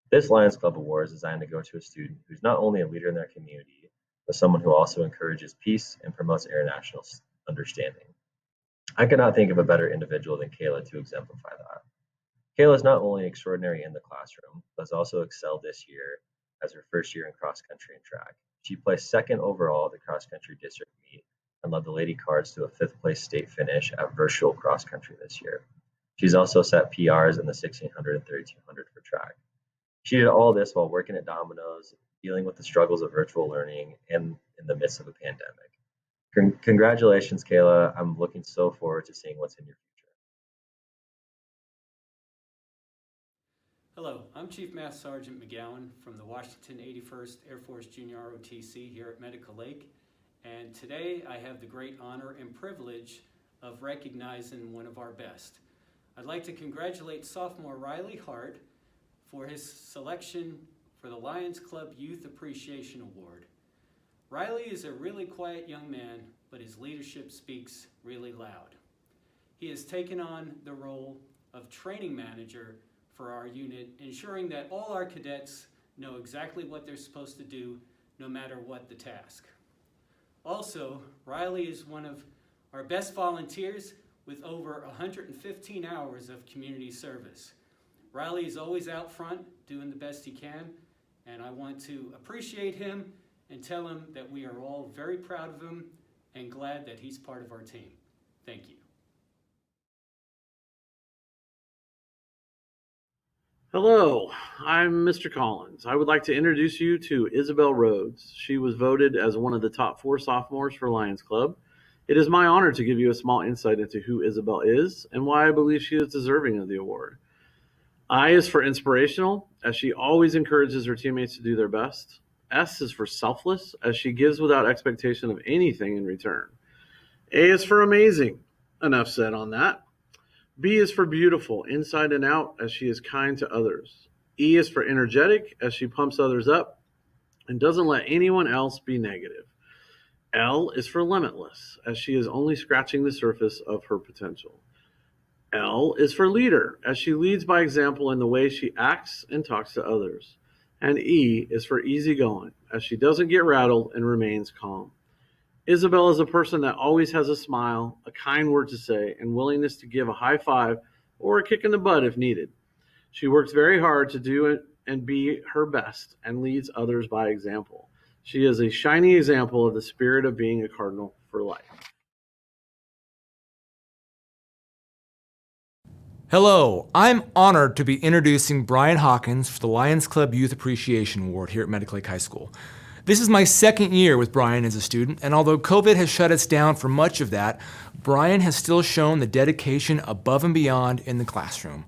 Speaker 21: This Lions Club Award is designed to go to a student who's not only a leader in their community, but someone who also encourages peace and promotes international understanding. I could not think of a better individual than Kayla to exemplify that. Kayla is not only extraordinary in the classroom, but has also excelled this year as her first year in cross country and track. She placed second overall at the cross country district meet and led the Lady Cards to a 5th place state finish at virtual cross country this year. She's also set PRs in the 1600 and 3200 for track. She did all this while working at Domino's, dealing with the struggles of virtual learning and in the midst of a pandemic. Congratulations, Kayla. I'm looking so forward to seeing what's in your future.
Speaker 4: Hello, I'm Chief Master Sergeant McGowan from the Washington 81st Air Force Junior ROTC here at Medical Lake. And today I have the great honor and privilege of recognizing one of our best. I'd like to congratulate sophomore Riley Hart for his selection for the Lions Club Youth Appreciation Award. Riley is a really quiet young man, but his leadership speaks really loud. He has taken on the role of training manager for our unit, ensuring that all our cadets know exactly what they're supposed to do, no matter what the task. Also, Riley is one of our best volunteers with over 115 hours of community service. Riley is always out front doing the best he can, and I want to appreciate him and tell him that we are all very proud of him and glad that he's part of our team. Thank you.
Speaker 22: Hello, I'm Mr. Collins. I would like to introduce you to Isabel Rhodes. She was voted as one of the top 4 sophomores for Lions Club. It is my honor to give you a small insight into who Isabel is and why I believe she is deserving of the award. I is for inspirational, as she always encourages her teammates to do their best. S is for selfless, as she gives without expectation of anything in return. A is for amazing. Enough said on that. B is for beautiful, inside and out, as she is kind to others. E is for energetic, as she pumps others up and doesn't let anyone else be negative. L is for limitless, as she is only scratching the surface of her potential. L is for leader, as she leads by example in the way she acts and talks to others. And E is for easygoing, as she doesn't get rattled and remains calm. Isabel is a person that always has a smile, a kind word to say, and willingness to give a high five or a kick in the butt if needed. She works very hard to do it and be her best and leads others by example. She is a shining example of the spirit of being a Cardinal for life.
Speaker 23: Hello, I'm honored to be introducing Brian Hawkins for the Lions Club Youth Appreciation Award here at Medical Lake High School. This is my second year with Brian as a student, and although COVID has shut us down for much of that, Brian has still shown the dedication above and beyond in the classroom.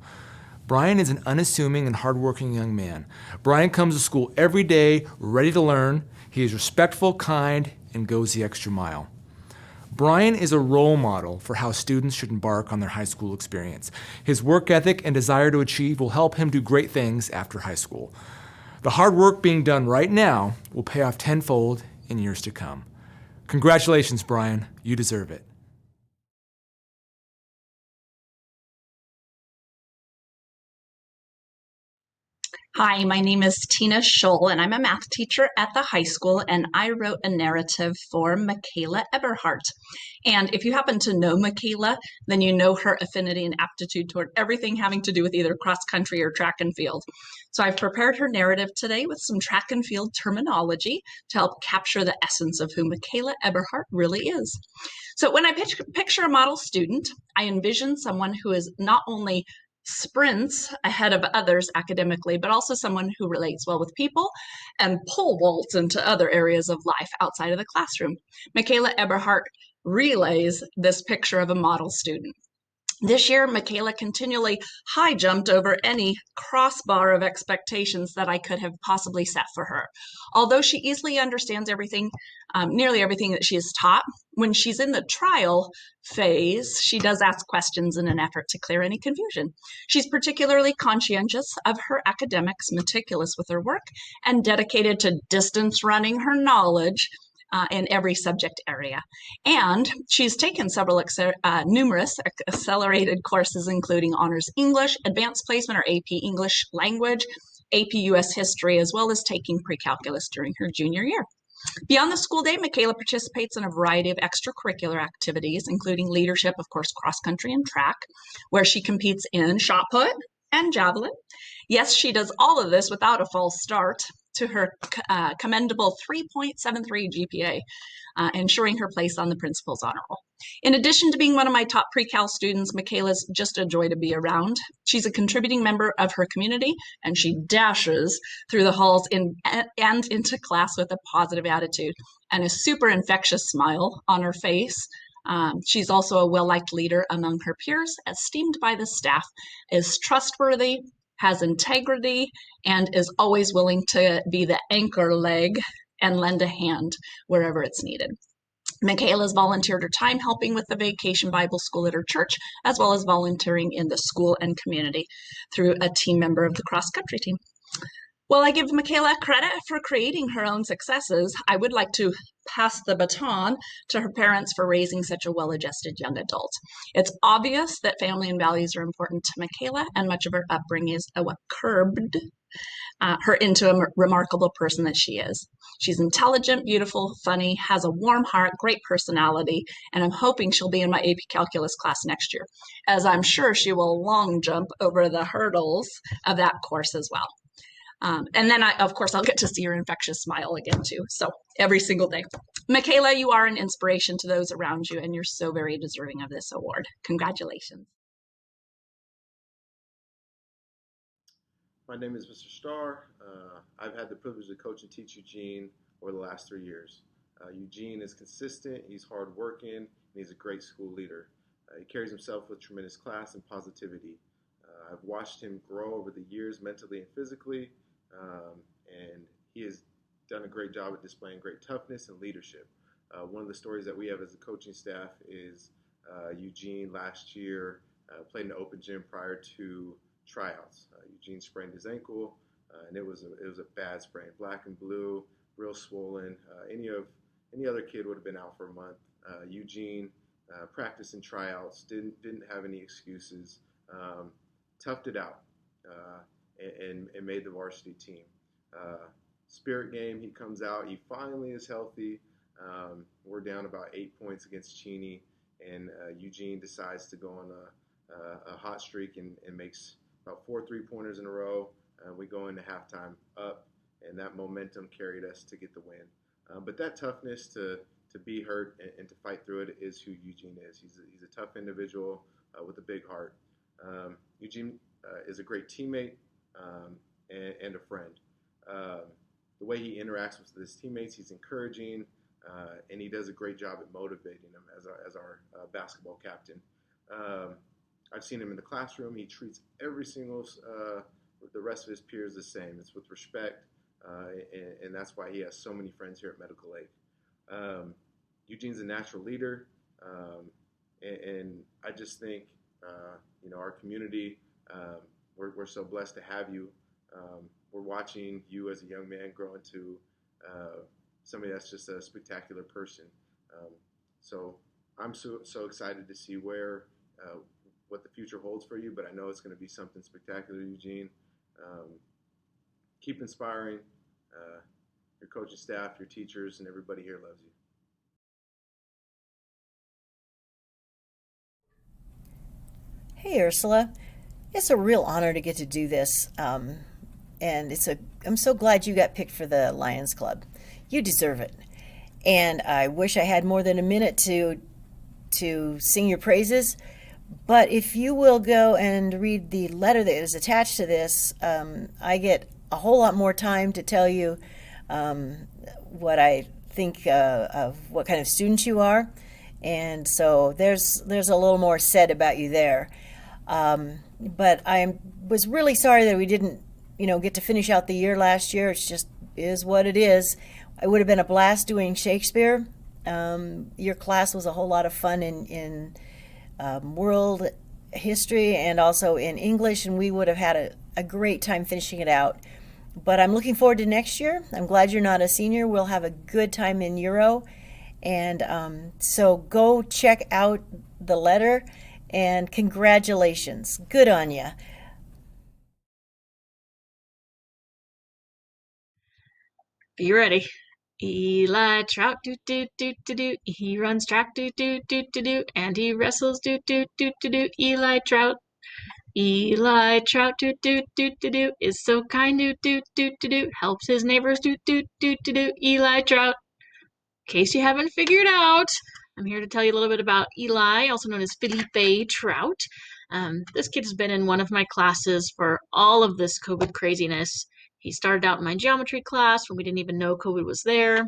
Speaker 23: Brian is an unassuming and hardworking young man. Brian comes to school every day ready to learn. He is respectful, kind, and goes the extra mile. Brian is a role model for how students should embark on their high school experience. His work ethic and desire to achieve will help him do great things after high school. The hard work being done right now will pay off tenfold in years to come. Congratulations, Brian. You deserve it.
Speaker 24: Hi, my name is Tina Scholl, and I'm a math teacher at the high school, and I wrote a narrative for Michaela Eberhardt. And if you happen to know Michaela, then you know her affinity and aptitude toward everything having to do with either cross country or track and field. So I've prepared her narrative today with some track and field terminology to help capture the essence of who Michaela Eberhardt really is. So when I picture a model student, I envision someone who is not only sprints ahead of others academically, but also someone who relates well with people and pole vaults into other areas of life outside of the classroom. Michaela Eberhardt relays this picture of a model student. This year, Michaela continually high jumped over any crossbar of expectations that I could have possibly set for her. Although she easily understands everything, nearly everything that she is taught, when she's in the trial phase, she does ask questions in an effort to clear any confusion. She's particularly conscientious of her academics, meticulous with her work, and dedicated to distance running her knowledge in every subject area. And she's taken several numerous accelerated courses, including Honors English, Advanced Placement or AP English Language, AP US History, as well as taking pre-calculus during her junior year. Beyond the school day, Michaela participates in a variety of extracurricular activities, including leadership, of course, cross-country and track, where she competes in shot put and javelin. Yes, she does all of this without a false start. to her commendable 3.73 GPA, ensuring her place on the principal's honor roll. In addition to being one of my top pre-cal students, Michaela's just a joy to be around. She's a contributing member of her community, and she dashes through the halls and into class with a positive attitude and a super infectious smile on her face. She's also a well-liked leader among her peers, esteemed by the staff, is trustworthy, has integrity, and is always willing to be the anchor leg and lend a hand wherever it's needed. Michaela's volunteered her time helping with the Vacation Bible School at her church, as well as volunteering in the school and community through a team member of the cross-country team. While I give Michaela credit for creating her own successes, I would like to pass the baton to her parents for raising such a well-adjusted young adult. It's obvious that family and values are important to Michaela, and much of her upbringing is what curbed her into a remarkable person that she is. She's intelligent, beautiful, funny, has a warm heart, great personality, and I'm hoping she'll be in my AP Calculus class next year, as I'm sure she will long jump over the hurdles of that course as well. And then, of course, I'll get to see her infectious smile again, too. So every single day. Michaela, you are an inspiration to those around you, and you're so very deserving of this award. Congratulations.
Speaker 3: My name is Mr. Starr. I've had the privilege to coach and teach Eugene over the last 3 years. Eugene is consistent, he's hardworking, and he's a great school leader. He carries himself with tremendous class and positivity. I've watched him grow over the years mentally and physically, and he has done a great job at displaying great toughness and leadership. One of the stories that we have as a coaching staff is Eugene last year played in the open gym prior to tryouts. Eugene sprained his ankle, and it was a bad sprain, black and blue, real swollen. Any other kid would have been out for a month. Eugene practiced in tryouts, didn't have any excuses, toughed it out, and made the varsity team. Spirit game, he comes out, he finally is healthy. We're down about 8 points against Cheney, and Eugene decides to go on a hot streak and makes about 4 3-pointers in a row. We go into halftime up, and that momentum carried us to get the win. But that toughness to be hurt and to fight through it is who Eugene is. He's a tough individual with a big heart. Eugene is a great teammate and a friend. The way he interacts with his teammates, he's encouraging, and he does a great job at motivating them as our basketball captain. I've seen him in the classroom. He treats every single the rest of his peers the same. It's with respect, and that's why he has so many friends here at Medical Lake. Eugene's a natural leader, and I just think our community, we're so blessed to have you. We're watching you as a young man grow into somebody that's just a spectacular person. So I'm so excited to see what the future holds for you, but I know it's going to be something spectacular, Eugene. Keep inspiring. Your coaching staff, your teachers, and everybody here loves you.
Speaker 5: Hey, Ursula. It's a real honor to get to do this, and I'm so glad you got picked for the Lions Club. You deserve it, and I wish I had more than a minute to sing your praises. But if you will go and read the letter that is attached to this, I get a whole lot more time to tell you what I think of what kind of student you are, and so there's a little more said about you there. But I was really sorry that we didn't, get to finish out the year last year. It's just is what it is. It would have been a blast doing Shakespeare. Your class was a whole lot of fun in world history and also in English, and we would have had a great time finishing it out. But I'm looking forward to next year. I'm glad you're not a senior. We'll have a good time in Euro. And so go check out the letter, and congratulations. Good on you.
Speaker 20: Be ready. Eli Trout, he runs track, and he wrestles, Eli Trout. Eli Trout, is so kind, helps his neighbors, Eli Trout. In case you haven't figured out, I'm here to tell you a little bit about Eli, also known as Felipe Trout. This kid has been in one of my classes for all of this COVID craziness. He started out in my geometry class when we didn't even know COVID was there.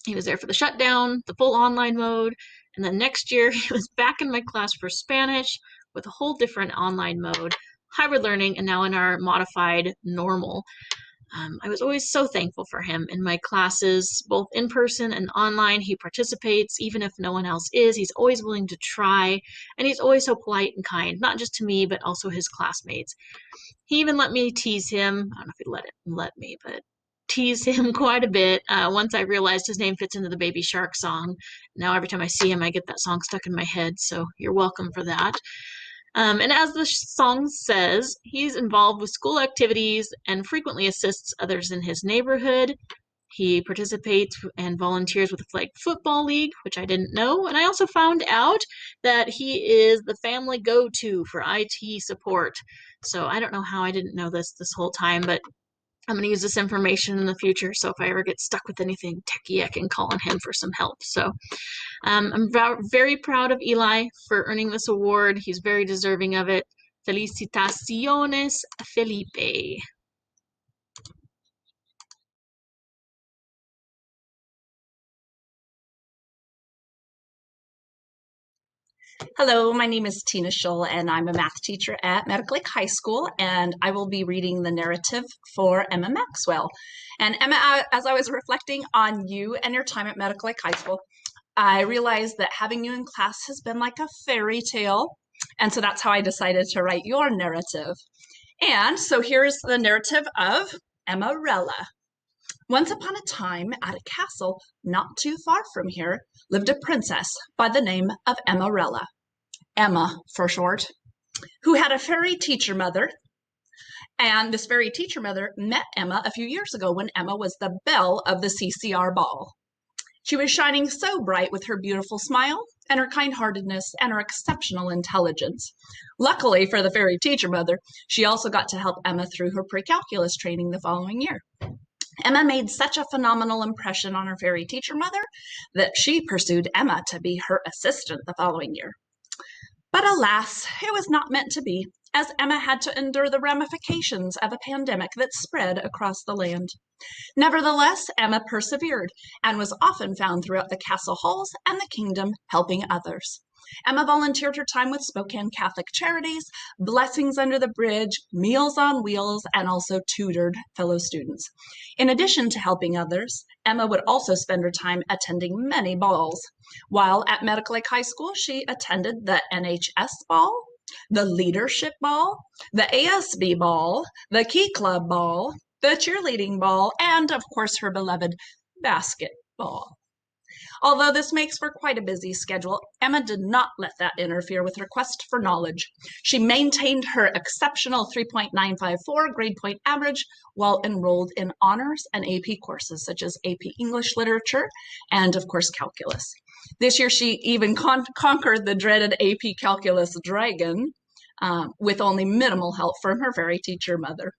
Speaker 20: He was there for the shutdown, the full online mode, and then next year he was back in my class for Spanish with a whole different online mode, hybrid learning, and now in our modified normal. I was always so thankful for him in my classes, both in person and online. He participates even if no one else is. He's always willing to try, and he's always so polite and kind, not just to me, but also his classmates. He even let me tease him. I don't know if he let me, but tease him quite a bit once I realized his name fits into the Baby Shark song. Now every time I see him, I get that song stuck in my head, so you're welcome for that. And as the song says, he's involved with school activities and frequently assists others in his neighborhood. He participates and volunteers with the Flag Football League, which I didn't know. And I also found out that he is the family go-to for IT support. So I don't know how I didn't know this whole time, but I'm going to use this information in the future. So if I ever get stuck with anything techie, I can call on him for some help. So I'm very proud of Eli for earning this award. He's very deserving of it. Felicitaciones, Felipe.
Speaker 24: Hello, my name is Tina Scholl, and I'm a math teacher at Medical Lake High School, and I will be reading the narrative for Emma Maxwell. And Emma, as I was reflecting on you and your time at Medical Lake High School, I realized that having you in class has been like a fairy tale, and so that's how I decided to write your narrative. And so here's the narrative of Emmarella. Once upon a time, at a castle not too far from here, lived a princess by the name of Emmarella, Emma for short, who had a fairy teacher mother. And this fairy teacher mother met Emma a few years ago when Emma was the belle of the CCR ball. She was shining so bright with her beautiful smile and her kind-heartedness and her exceptional intelligence. Luckily for the fairy teacher mother, she also got to help Emma through her pre-calculus training the following year. Emma made such a phenomenal impression on her fairy teacher mother that she pursued Emma to be her assistant the following year. But alas, it was not meant to be, as Emma had to endure the ramifications of a pandemic that spread across the land. Nevertheless, Emma persevered and was often found throughout the castle halls and the kingdom helping others. Emma volunteered her time with Spokane Catholic Charities, Blessings Under the Bridge, Meals on Wheels, and also tutored fellow students. In addition to helping others, Emma would also spend her time attending many balls. While at Medical Lake High School, she attended the NHS ball, the leadership ball, the ASB ball, the Key Club ball, the cheerleading ball, and of course her beloved basketball. Although this makes for quite a busy schedule, Emma did not let that interfere with her quest for knowledge. She maintained her exceptional 3.954 grade point average while enrolled in honors and AP courses such as AP English Literature and, of course, calculus. This year, she even conquered the dreaded AP Calculus dragon with only minimal help from her fairy teacher mother.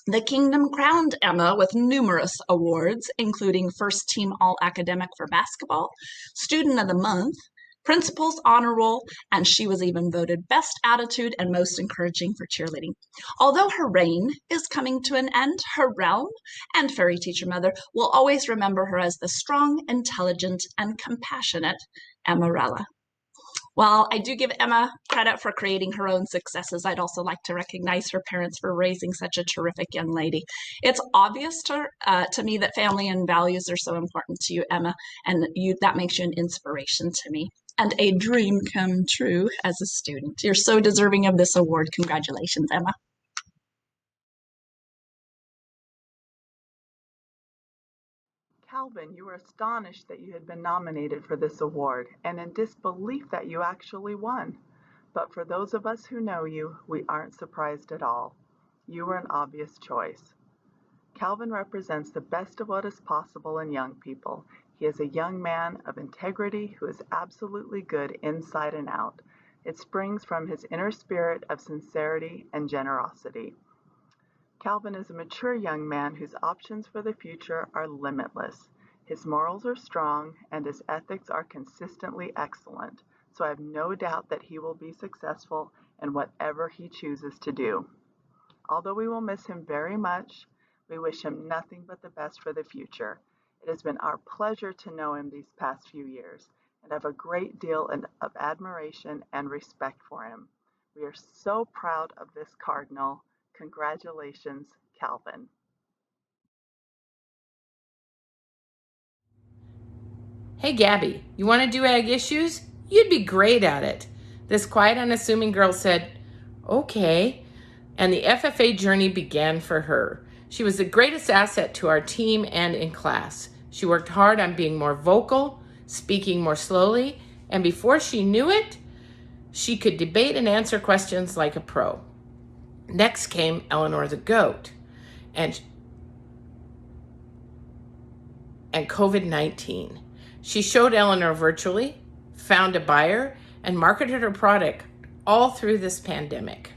Speaker 24: The kingdom crowned Emma with numerous awards, including First Team All-Academic for Basketball, Student of the Month, Principal's Honor Roll, and she was even voted Best Attitude and Most Encouraging for cheerleading. Although her reign is coming to an end, her realm and fairy teacher mother will always remember her as the strong, intelligent, and compassionate Emmarella. While I do give Emma credit for creating her own successes, I'd also like to recognize her parents for raising such a terrific young lady. It's obvious to me that family and values are so important to you, Emma, and that makes you an inspiration to me and a dream come true as a student. You're so deserving of this award. Congratulations, Emma.
Speaker 6: Calvin, you were astonished that you had been nominated for this award and in disbelief that you actually won. But for those of us who know you, we aren't surprised at all. You were an obvious choice. Calvin represents the best of what is possible in young people. He is a young man of integrity who is absolutely good inside and out. It springs from his inner spirit of sincerity and generosity. Calvin is a mature young man whose options for the future are limitless. His morals are strong and his ethics are consistently excellent, so I have no doubt that he will be successful in whatever he chooses to do. Although we will miss him very much, we wish him nothing but the best for the future. It has been our pleasure to know him these past few years and have a great deal of admiration and respect for him. We are so proud of this Cardinal. Congratulations, Calvin.
Speaker 7: Hey Gabby, you want to do ag issues? You'd be great at it. This quiet, unassuming girl said, okay, and the FFA journey began for her. She was the greatest asset to our team and in class. She worked hard on being more vocal, speaking more slowly, and before she knew it, she could debate and answer questions like a pro. Next came Eleanor the goat, and COVID-19. She showed Eleanor virtually, found a buyer, and marketed her product all through this pandemic.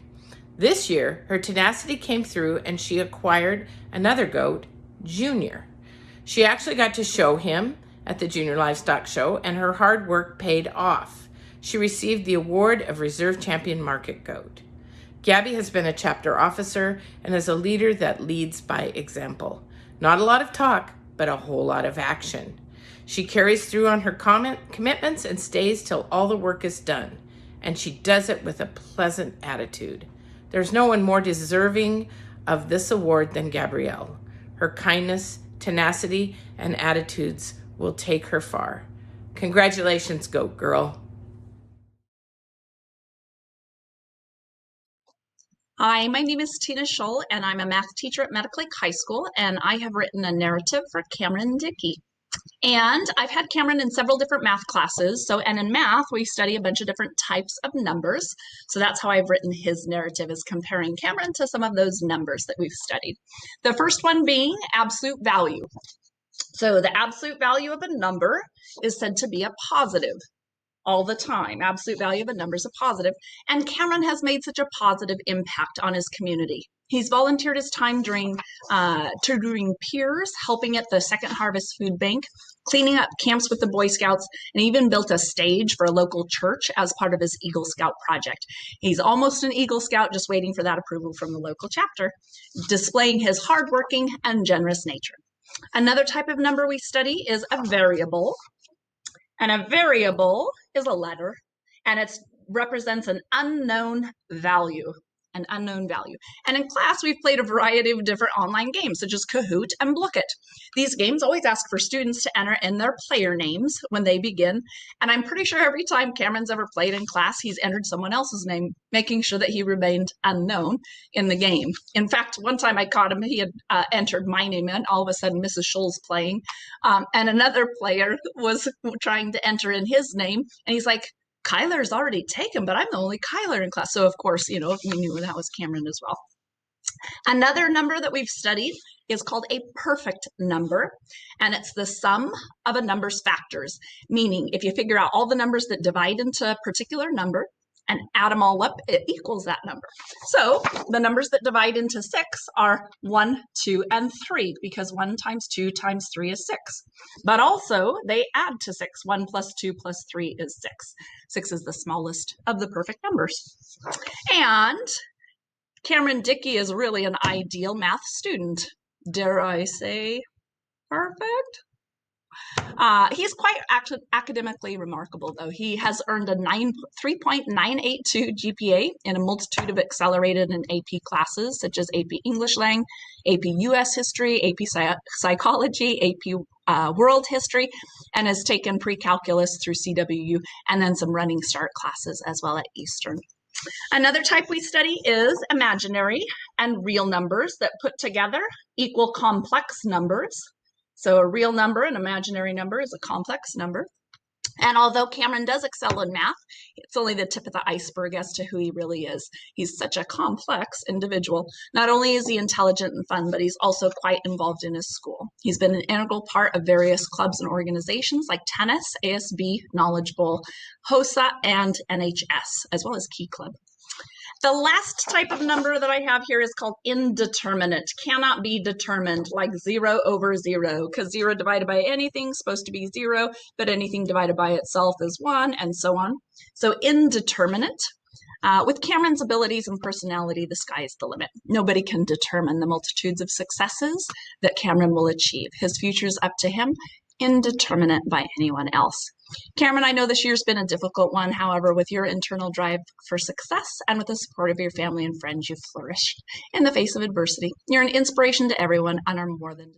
Speaker 7: This year, her tenacity came through and she acquired another goat, Junior. She actually got to show him at the Junior Livestock Show, and her hard work paid off. She received the award of Reserve Champion Market Goat. Gabby has been a chapter officer and is a leader that leads by example. Not a lot of talk, but a whole lot of action. She carries through on her commitments and stays till all the work is done. And she does it with a pleasant attitude. There's no one more deserving of this award than Gabrielle. Her kindness, tenacity, and attitudes will take her far. Congratulations, Goat Girl.
Speaker 24: Hi, my name is Tina Scholl, and I'm a math teacher at Medical Lake High School, and I have written a narrative for Cameron Dickey. And I've had Cameron in several different math classes. And in math, we study a bunch of different types of numbers. So that's how I've written his narrative, is comparing Cameron to some of those numbers that we've studied. The first one being absolute value. So the absolute value of a number is said to be a positive all the time. Absolute value of a number is a positive. And Cameron has made such a positive impact on his community. He's volunteered his time during tutoring peers, helping at the Second Harvest Food Bank, cleaning up camps with the Boy Scouts, and even built a stage for a local church as part of his Eagle Scout project. He's almost an Eagle Scout, just waiting for that approval from the local chapter, displaying his hardworking and generous nature. Another type of number we study is a variable. And a variable is a letter, and it represents an unknown value. An unknown value. And in class, we've played a variety of different online games, such as Kahoot and Blook It. These games always ask for students to enter in their player names when they begin. And I'm pretty sure every time Cameron's ever played in class, he's entered someone else's name, making sure that he remained unknown in the game. In fact, one time I caught him, he had entered my name in. All of a sudden, Mrs. Scholl's playing. And another player was trying to enter in his name. And he's like, Kyler's already taken, but I'm the only Kyler in class. So of course, we knew that was Cameron as well. Another number that we've studied is called a perfect number, and it's the sum of a number's factors, meaning if you figure out all the numbers that divide into a particular number and add them all up, it equals that number. So the numbers that divide into 6 are 1, 2, and 3, because 1 times 2 times 3 is 6. But also they add to 6. 1 plus 2 plus 3 is 6. 6 is the smallest of the perfect numbers. And Cameron Dickey is really an ideal math student. Dare I say perfect? He's quite academically remarkable, though. He has earned a 3.982 GPA in a multitude of accelerated and AP classes, such as AP English Lang, AP US History, AP Psychology, AP World History, and has taken pre-calculus through CWU, and then some running start classes as well at Eastern. Another type we study is imaginary and real numbers that put together equal complex numbers. So a real number, an imaginary number, is a complex number. And although Cameron does excel in math, it's only the tip of the iceberg as to who he really is. He's such a complex individual. Not only is he intelligent and fun, but he's also quite involved in his school. He's been an integral part of various clubs and organizations like tennis, ASB, Knowledge Bowl, HOSA, and NHS, as well as Key Club. The last type of number that I have here is called indeterminate. Cannot be determined, like 0 over 0, because 0 divided by anything is supposed to be 0, but anything divided by itself is 1, and so on. So indeterminate. With Cameron's abilities and personality, the sky is the limit. Nobody can determine the multitudes of successes that Cameron will achieve. His future is up to him, indeterminate by anyone else. Cameron, I know this year's been a difficult one. However, with your internal drive for success and with the support of your family and friends, you've flourished in the face of adversity. You're an inspiration to everyone and are more than